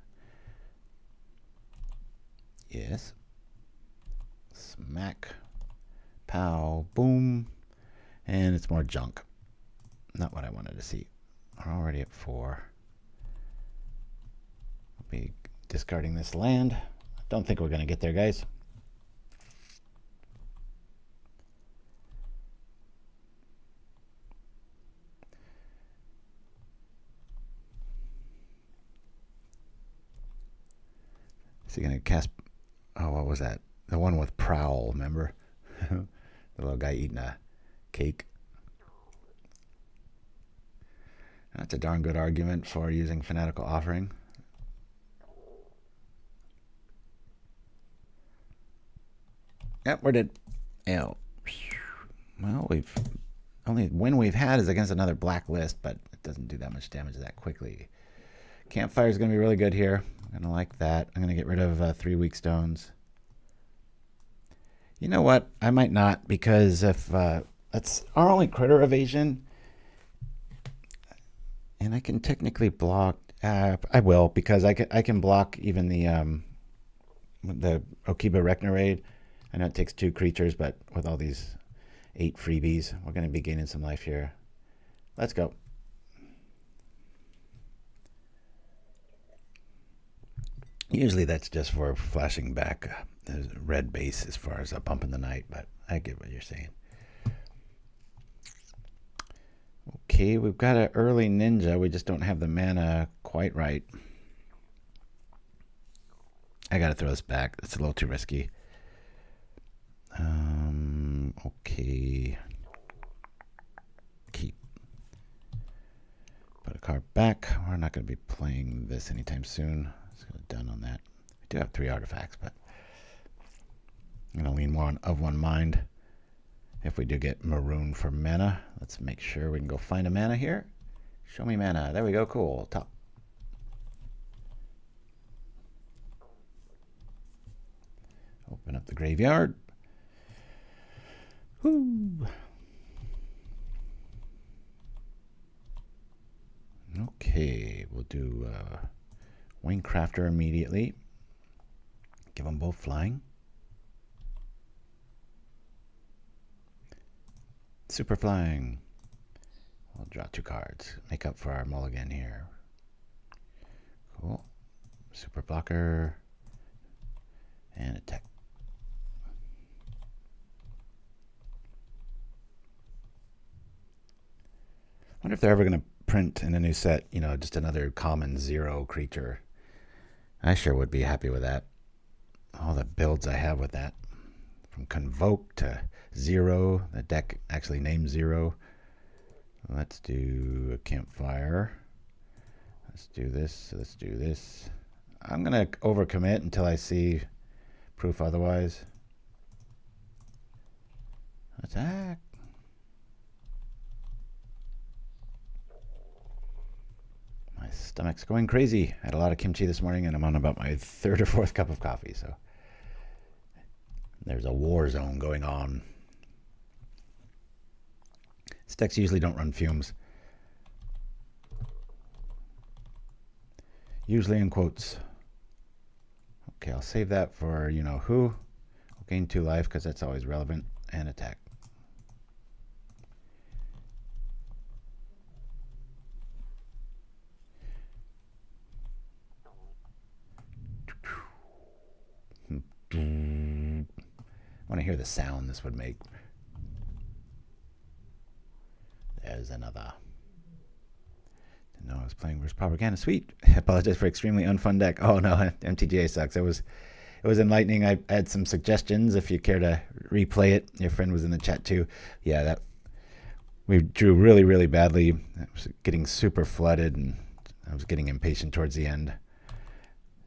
Yes. Smack. Pow. Boom. And it's more junk. Not what I wanted to see. We're already at 4. Be discarding this land. Don't think we're going to get there, guys. Is he going to cast... Oh, what was that? The one with Prowl, remember? The little guy eating a cake. That's a darn good argument for using Fanatical Offering. Yep, we're dead. Ew. Well, only win we've had is against another black list, but it doesn't do that much damage that quickly. Campfire is going to be really good here. I'm going to like that. I'm going to get rid of 3 Weakstones. You know what? I might not, because if that's our only critter evasion, and I can technically block. I will, because I can block even the Okiba Rekna raid. I know it takes 2 creatures, but with all these 8 freebies, we're going to be gaining some life here. Let's go. Usually that's just for flashing back the red base as far as a bump in the night, but I get what you're saying. Okay, we've got an early ninja. We just don't have the mana quite right. I got to throw this back. It's a little too risky. Okay. Keep. Put a card back. We're not going to be playing this anytime soon. Done on that. We do have 3 artifacts, but I'm going to lean more on Of One Mind. If we do get maroon for mana, let's make sure we can go find a mana here. Show me mana. There we go. Cool. Top. Open up the graveyard. Woo. Okay, we'll do Wingcrafter immediately. Give them both flying. Super flying. We'll draw 2 cards. Make up for our mulligan here. Cool. Super blocker. And attack. I wonder if they're ever going to print in a new set, you know, just another common 0 creature. I sure would be happy with that. All the builds I have with that. From Convoke to 0. The deck actually named 0. Let's do a Campfire. Let's do this. Let's do this. I'm going to overcommit until I see proof otherwise. Attack. My stomach's going crazy. I had a lot of kimchi this morning, and I'm on about my 3rd or 4th cup of coffee, so there's a war zone going on. These decks usually don't run fumes. Usually in quotes. Okay, I'll save that for you-know-who. We'll gain 2 life, because that's always relevant, and attack. I want to hear the sound this would make. There's another. Didn't know I was playing versus Propaganda. Sweet. I apologize for extremely unfun deck. Oh no, MTGA sucks. It was enlightening. I had some suggestions if you care to replay it. Your friend was in the chat too. Yeah, that we drew really, really badly. I was getting super flooded, and I was getting impatient towards the end.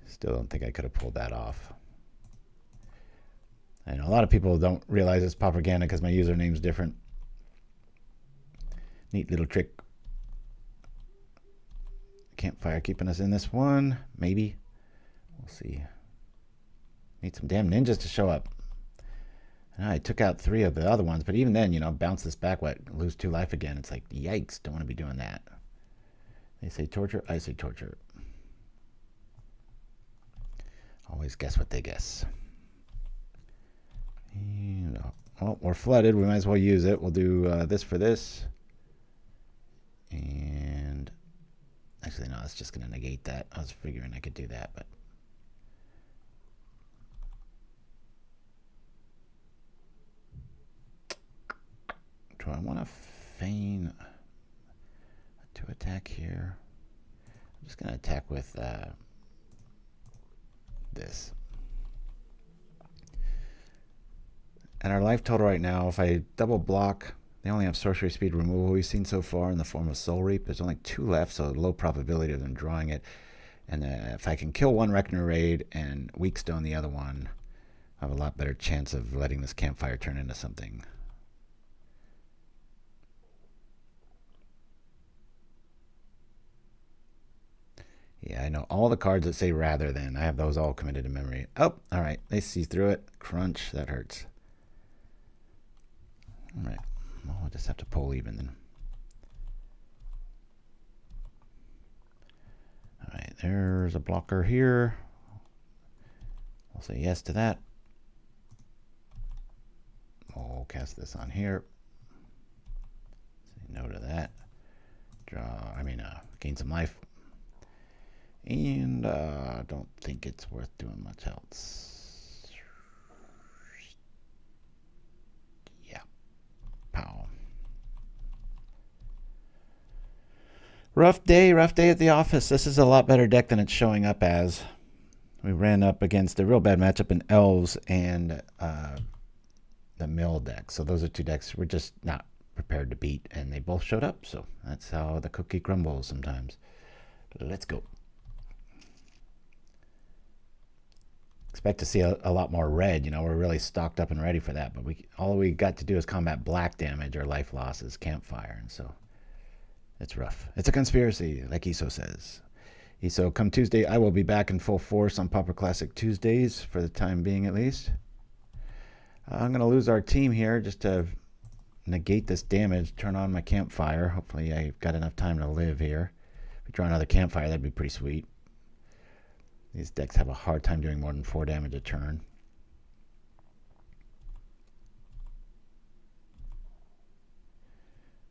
Still don't think I could have pulled that off. And a lot of people don't realize it's propaganda because my username's different. Neat little trick. Campfire keeping us in this one. Maybe. We'll see. Need some damn ninjas to show up. And I took out 3 of the other ones, but even then, you know, bounce this back, lose 2 life again. It's like, yikes, don't want to be doing that. They say torture, I say torture. Always guess what they guess. And, oh, we're flooded. We might as well use it. We'll do this for this. And Actually, no, it's just going to negate that. I was figuring I could do that, but. Do I want to feign to attack here? I'm just going to attack with this. And our life total right now, if I double block, they only have sorcery speed removal we've seen so far in the form of Soul Reap. There's only 2 left, so low probability of them drawing it. And if I can kill one Reckoner Raid and Weakstone the other one, I have a lot better chance of letting this Campfire turn into something. Yeah, I know all the cards that say rather than. I have those all committed to memory. Oh, all right. They see through it. Crunch. That hurts. All right. Well, I'll just have to pull even then. All right. There's a blocker here. I'll say yes to that. We'll cast this on here. Say no to that. Gain some life. And I don't think it's worth doing much else. Yeah. Pow. Rough day at the office. This is a lot better deck than it's showing up as. We ran up against a real bad matchup in Elves and the Mill deck. So those are 2 decks we're just not prepared to beat, and they both showed up. So that's how the cookie crumbles sometimes. Let's go. Expect to see a lot more red. We're really stocked up and ready for that. But all we got to do is combat black damage or life losses, Campfire, and so it's rough. It's a conspiracy, like Iso says. Iso, come Tuesday, I will be back in full force on Pauper Classic Tuesdays for the time being, at least. I'm going to lose our team here just to negate this damage. Turn on my Campfire. Hopefully, I've got enough time to live here. If we draw another Campfire, that'd be pretty sweet. These decks have a hard time doing more than 4 damage a turn.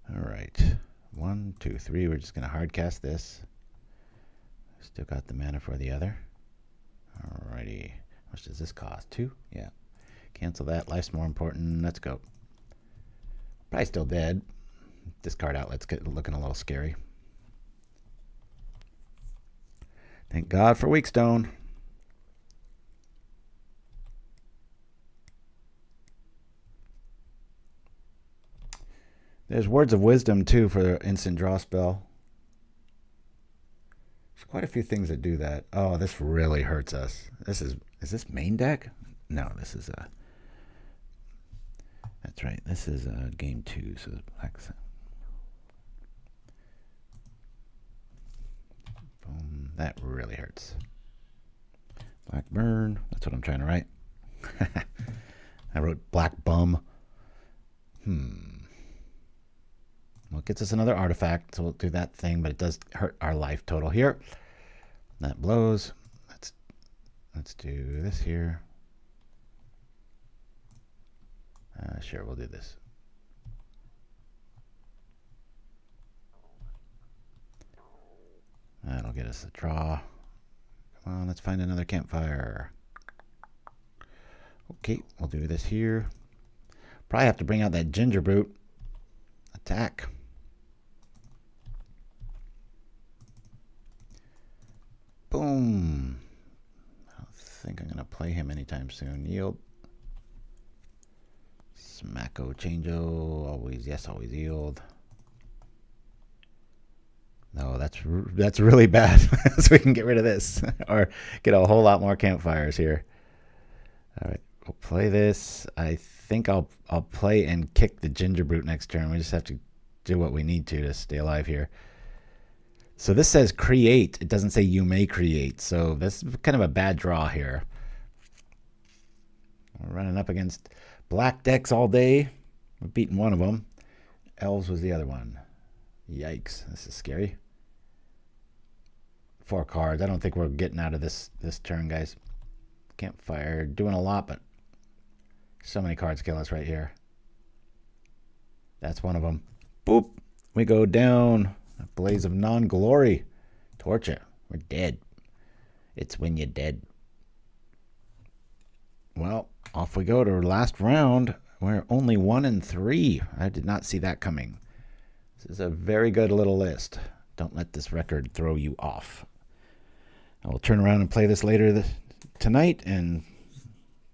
All right. 1, 2, 3. We're just going to hard cast this. Still got the mana for the other. Alrighty. How much does this cost? 2? Yeah. Cancel that. Life's more important. Let's go. Probably still dead. Discard outlet's looking a little scary. Thank God for Weakstone. There's Words of Wisdom, too, for the instant draw spell. There's quite a few things that do that. Oh, this really hurts us. Is this main deck? No, this is a... That's right. This is game 2, so black... Boom. That really hurts. Black burn. That's what I'm trying to write. I wrote black bum. Well, it gets us another artifact, so we'll do that thing, but it does hurt our life total here. That blows. Let's do this here. Sure, we'll do this. That'll get us a draw. Come on, let's find another Campfire. Okay, we'll do this here. Probably have to bring out that Gingerbrute. Attack. Boom. I don't think I'm going to play him anytime soon. Yield. Smacko, changeo. Always, yes, always yield. No, that's really bad. So we can get rid of this or get a whole lot more Campfires here. All right, we'll play this. I think I'll play and kick the Gingerbrute next turn. We just have to do what we need to stay alive here. So this says create. It doesn't say you may create. So this is kind of a bad draw here. We're running up against black decks all day. We've beaten one of them. Elves was the other one. Yikes, this is scary. 4 cards. I don't think we're getting out of this turn, guys. Campfire doing a lot, but so many cards kill us right here. That's one of them. Boop. We go down. A blaze of non-glory. Torture. We're dead. It's when you're dead. Well, off we go to our last round. We're only 1-3. I did not see that coming. This is a very good little list. Don't let this record throw you off. I will turn around and play this later tonight and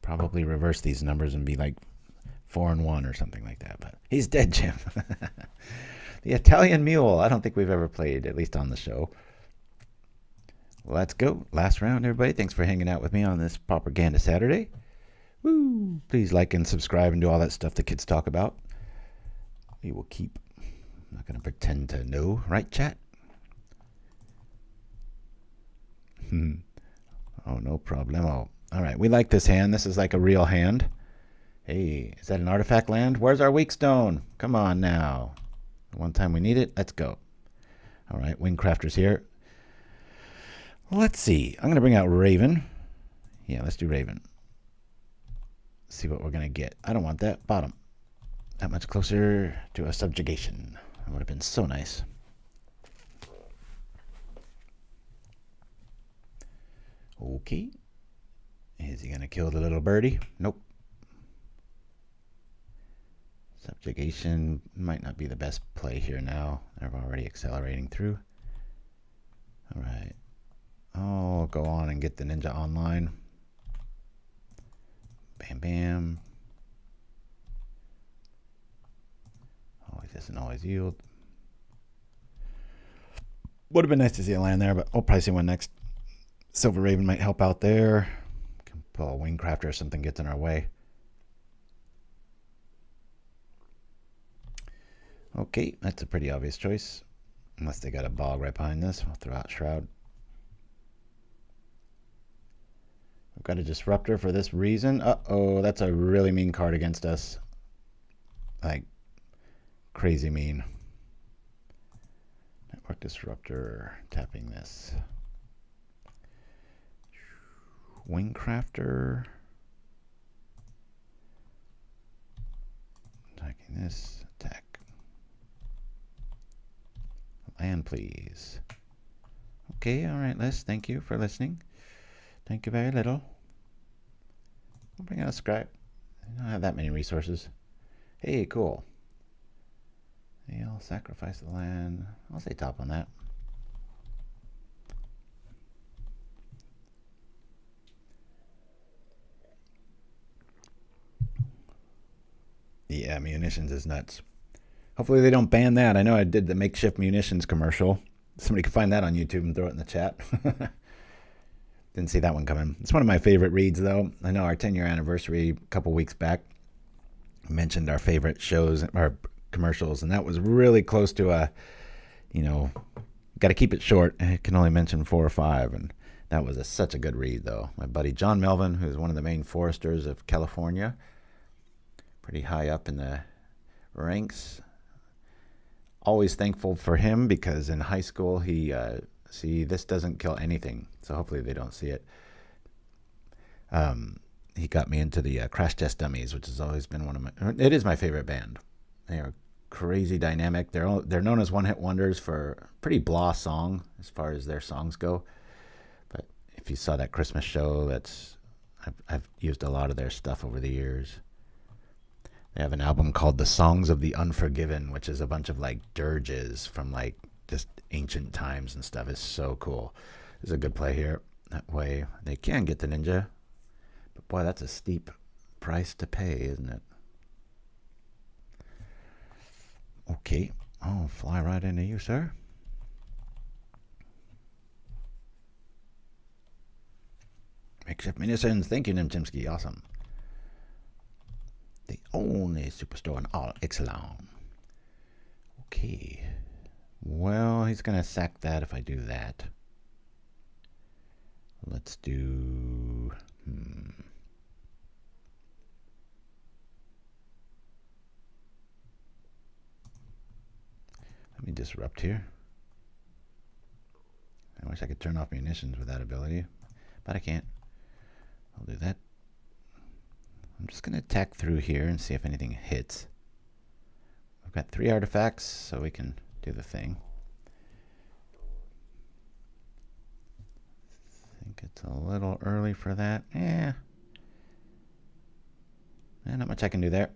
probably reverse these numbers and be like 4-1 or something like that. But he's dead, Jim. The Italian Mule. I don't think we've ever played, at least on the show. Let's go. Last round, everybody. Thanks for hanging out with me on this Propaganda Saturday. Woo! Please like and subscribe and do all that stuff the kids talk about. We will keep. I'm not going to pretend to know. Right, chat? Oh, no problemo. All right. We like this hand. This is like a real hand. Hey, is that an artifact land? Where's our Weakstone? Come on now. One time we need it. Let's go. All right. Wingcrafter's here. Let's see. I'm going to bring out Raven. Yeah, let's do Raven. See what we're going to get. I don't want that. Bottom. That much closer to a subjugation. That would have been so nice. Okay. Is he going to kill the little birdie? Nope. Subjugation might not be the best play here now. They're already accelerating through. All right. I'll go on and get the ninja online. Bam, bam. Oh, he doesn't always yield. Would have been nice to see a land there, but I'll probably see one next. Silver Raven might help out there. Can pull a Wingcrafter or something gets in our way. Okay, that's a pretty obvious choice. Unless they got a bog right behind this. I'll throw out Shroud. We've got a Disruptor for this reason. Uh-oh, that's a really mean card against us. Like, crazy mean. Network Disruptor, tapping this. Wingcrafter. Attacking this. Attack. Land, please. Okay, all right, Les. Thank you for listening. Thank you very little. I'll bring out a scribe. I don't have that many resources. Hey, cool. Hey, I'll sacrifice the land. I'll say top on that. Yeah, munitions is nuts. Hopefully they don't ban that. I know I did the makeshift munitions commercial. Somebody can find that on YouTube and throw it in the chat. Didn't see that one coming. It's one of my favorite reads, though. I know our 10-year anniversary a couple weeks back mentioned our favorite shows, our commercials, and that was really close to a, you know, got to keep it short. I can only mention 4 or 5, and that was such a good read, though. My buddy John Melvin, who's one of the main foresters of California, pretty high up in the ranks. Always thankful for him because in high school he see, this doesn't kill anything, so hopefully they don't see it. He got me into the Crash Test Dummies, which has always been one of my. It is my favorite band. They are crazy dynamic. They're known as one-hit wonders for a pretty blah song as far as their songs go. But if you saw that Christmas show, I've used a lot of their stuff over the years. They have an album called The Songs of the Unforgiven, which is a bunch of like dirges from like just ancient times and stuff. Is so cool. There's a good play here. That way they can get the ninja. But boy, that's a steep price to pay, isn't it? Okay. I'll fly right into you, sir. Makeshift munitions. Thank you, Chimpskey. Awesome. The only superstore in all Ixalan. Okay. Well, he's going to sack that if I do that. Let's do... Let me disrupt here. I wish I could turn off munitions with that ability, but I can't. I'll do that. I'm just going to attack through here and see if anything hits. We've got 3 artifacts, so we can do the thing. early for that. Yeah. Not much I can do there.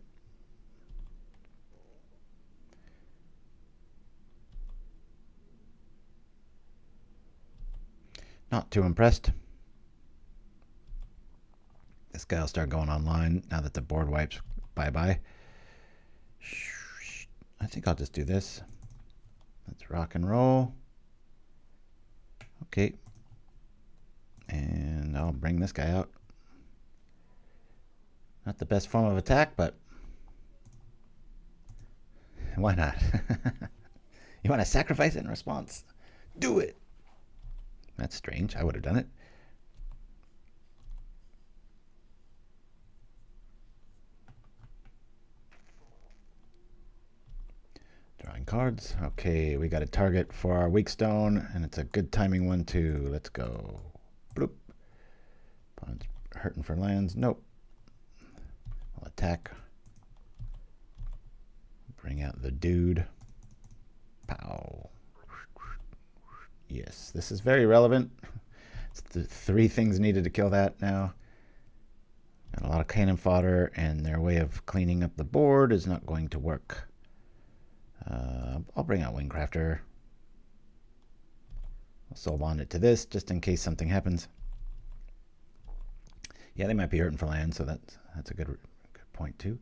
Not too impressed. This guy will start going online now that the board wipes. Bye-bye. I think I'll just do this. Let's rock and roll. Okay. And I'll bring this guy out. Not the best form of attack, but why not? You want to sacrifice it in response? Do it. That's strange. I would have done it. Drawing cards. Okay, we got a target for our Weakstone, and it's a good timing one too. Let's go. Bloop. Opponent's hurting for lands. Nope. I'll attack. Bring out the dude. Pow. Yes, this is very relevant. It's the 3 things needed to kill that now. Got a lot of cannon fodder, and their way of cleaning up the board is not going to work. I'll bring out Wingcrafter. I'll soul bond it to this just in case something happens. Yeah, they might be hurting for land, so that's a good point too.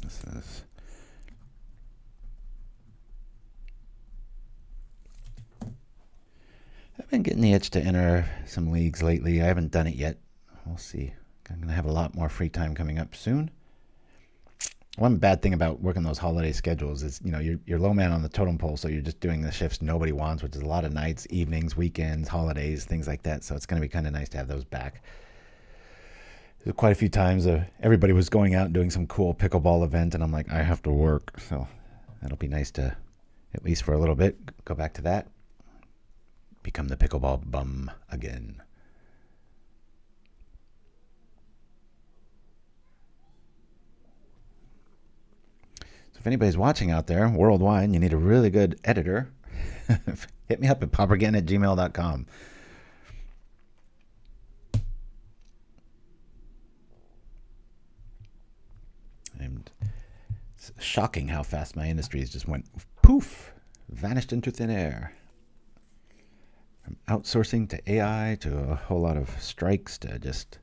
This is I've been getting the itch to enter some leagues lately. I haven't done it yet. We'll see. I'm going to have a lot more free time coming up soon. One bad thing about working those holiday schedules is, you know, you're low man on the totem pole, so you're just doing the shifts nobody wants, which is a lot of nights, evenings, weekends, holidays, things like that. So it's going to be kind of nice to have those back. There's quite a few times everybody was going out and doing some cool pickleball event, and I'm like, I have to work. So that'll be nice to, at least for a little bit, go back to that. Become the pickleball bum again. If anybody's watching out there worldwide and you need a really good editor, hit me up at paupergen@gmail.com. And it's shocking how fast my industries just went poof, vanished into thin air. From outsourcing to AI to a whole lot of strikes to just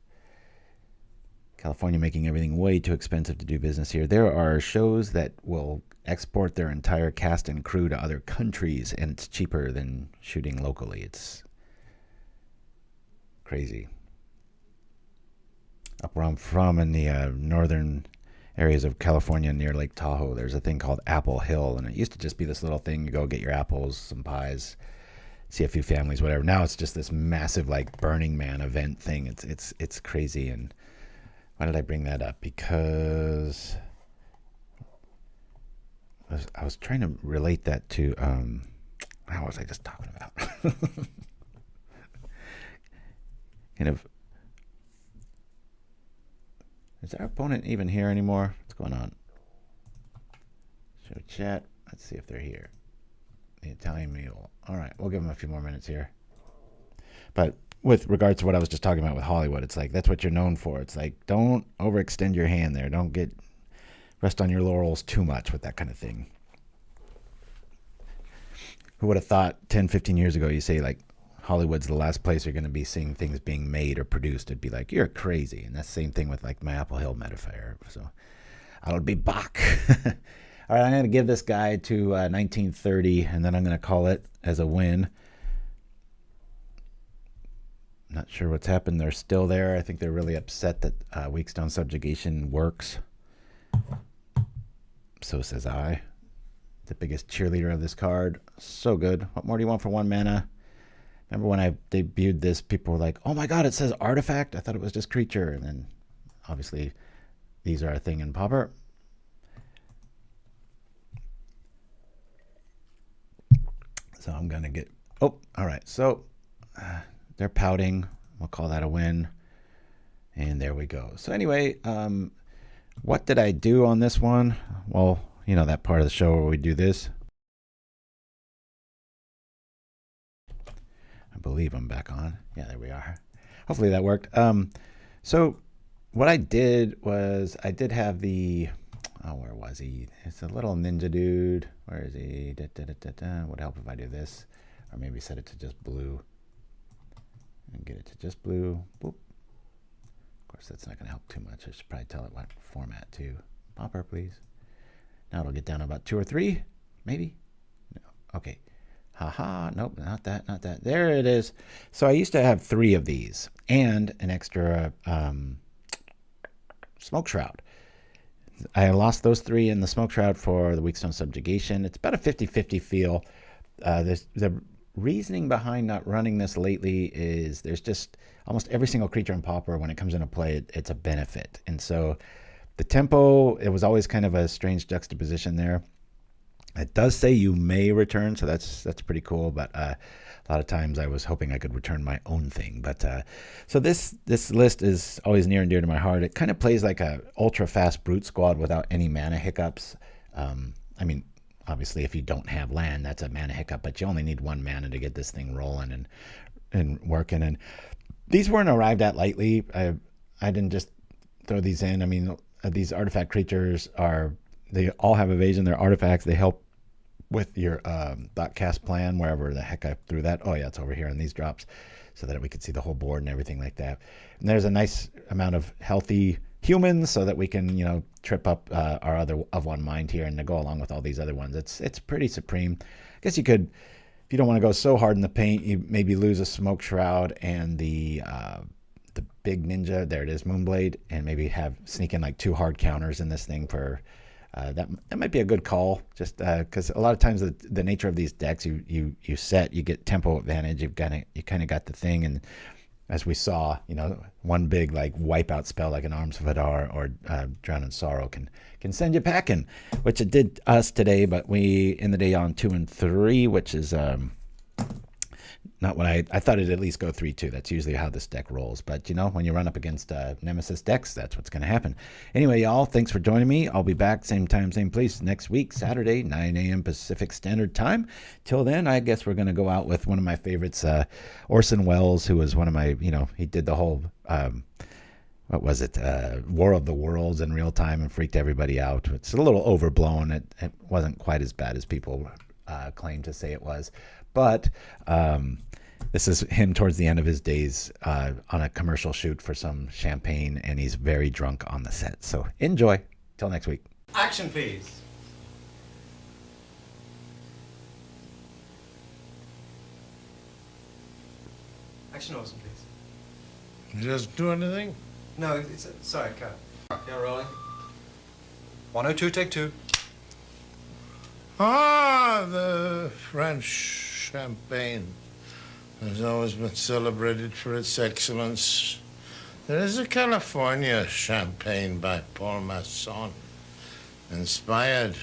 California making everything way too expensive to do business here. There are shows that will export their entire cast and crew to other countries, and it's cheaper than shooting locally. It's crazy. Up where I'm from in the northern areas of California near Lake Tahoe, there's a thing called Apple Hill, and it used to just be this little thing. You go get your apples, some pies, see a few families, whatever. Now it's just this massive like Burning Man event thing. It's crazy. And why did I bring that up? Because I was trying to relate that to how was I just talking about? Kind of. Is our opponent even here anymore? What's going on? Show chat. Let's see if they're here. The Italian Mule. All right, we'll give them a few more minutes here. But with regards to what I was just talking about with Hollywood, it's like that's what you're known for. It's like don't overextend your hand there. Don't rest on your laurels too much with that kind of thing. Who would have thought 10, 15 years ago you say like Hollywood's the last place you're going to be seeing things being made or produced? It'd be like, you're crazy. And that's the same thing with like my Apple Hill metaphor. So I'll be back. All right, I'm going to give this guy to 1930, and then I'm going to call it as a win. Not sure what's happened. They're still there. I think they're really upset that Weakstone Subjugation works. So says I. The biggest cheerleader of this card. So good. What more do you want for 1 mana? Remember when I debuted this, people were like, oh my god, it says artifact? I thought it was just creature. And then, obviously, these are a thing in Pauper. So I'm going to get... Oh, all right. So they're pouting. We'll call that a win. And there we go. So anyway, what did I do on this one? Well, you know, that part of the show where we do this. I believe I'm back on. Yeah, there we are. Hopefully that worked. So what I did was I did have the, oh, where was he? It's a little ninja dude. Where is he? Would help if I do this, or maybe set it to just blue and get it to just blue. Boop. Of course, that's not going to help too much. I should probably tell it what format to. Pauper, please. Now it'll get down to about 2 or 3, maybe. No. Okay. Haha, nope, not that, not that. There it is. So I used to have 3 of these and an extra Smoke Shroud. I lost those 3 in the Smoke Shroud for the Weakstone Subjugation. It's about a 50-50 feel. The reasoning behind not running this lately is there's just almost every single creature in Pauper, when it comes into play, it's a benefit. And so the tempo, it was always kind of a strange juxtaposition there. It does say you may return, so that's pretty cool. But a lot of times I was hoping I could return my own thing. But so this list is always near and dear to my heart. It kind of plays like a ultra fast brute squad without any mana hiccups. I mean, obviously, if you don't have land, that's a mana hiccup. But you only need 1 mana to get this thing rolling and working. And these weren't arrived at lightly. I didn't just throw these in. I mean, these artifact creatures they all have evasion. They're artifacts. They help with your Thoughtcast plan, wherever the heck I threw that. Oh, yeah, it's over here in these drops, so that we could see the whole board and everything like that. And there's a nice amount of healthy humans so that we can, trip up our other of one mind here and to go along with all these other ones. It's pretty supreme. I guess you could, if you don't want to go so hard in the paint, you maybe lose a Smoke Shroud and the big ninja. There it is, Moonblade, and maybe sneak in like 2 hard counters in this thing for. That might be a good call, just because a lot of times the nature of these decks, you get tempo advantage. You kind of got the thing, and as we saw, one big like wipeout spell like an Arms of Hadar or Drown in Sorrow can send you packing, which it did us today. But we in the day on 2 and 3, which is not what I thought it'd at least go 3-2. That's usually how this deck rolls. But, when you run up against Nemesis decks, that's what's going to happen. Anyway, y'all, thanks for joining me. I'll be back same time, same place next week, Saturday, 9 a.m. Pacific Standard Time. Till then, I guess we're going to go out with one of my favorites, Orson Welles, who was one of my, he did the whole, what was it, War of the Worlds in real time and freaked everybody out. It's a little overblown. It wasn't quite as bad as people claim to say it was. But this is him towards the end of his days on a commercial shoot for some champagne, and he's very drunk on the set. So enjoy. Till next week. Action, please. Action, Orson, please. Just do anything? No, sorry, cut. Yeah, rolling. 102, take 2. Ah, the French champagne has always been celebrated for its excellence. There is a California champagne by Paul Masson, inspired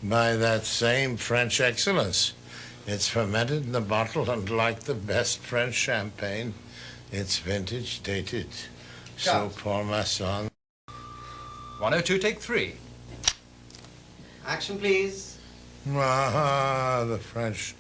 by that same French excellence. It's fermented in the bottle, and like the best French champagne, it's vintage dated. So Paul Masson. 102, take 3. Action, please. Ah, the French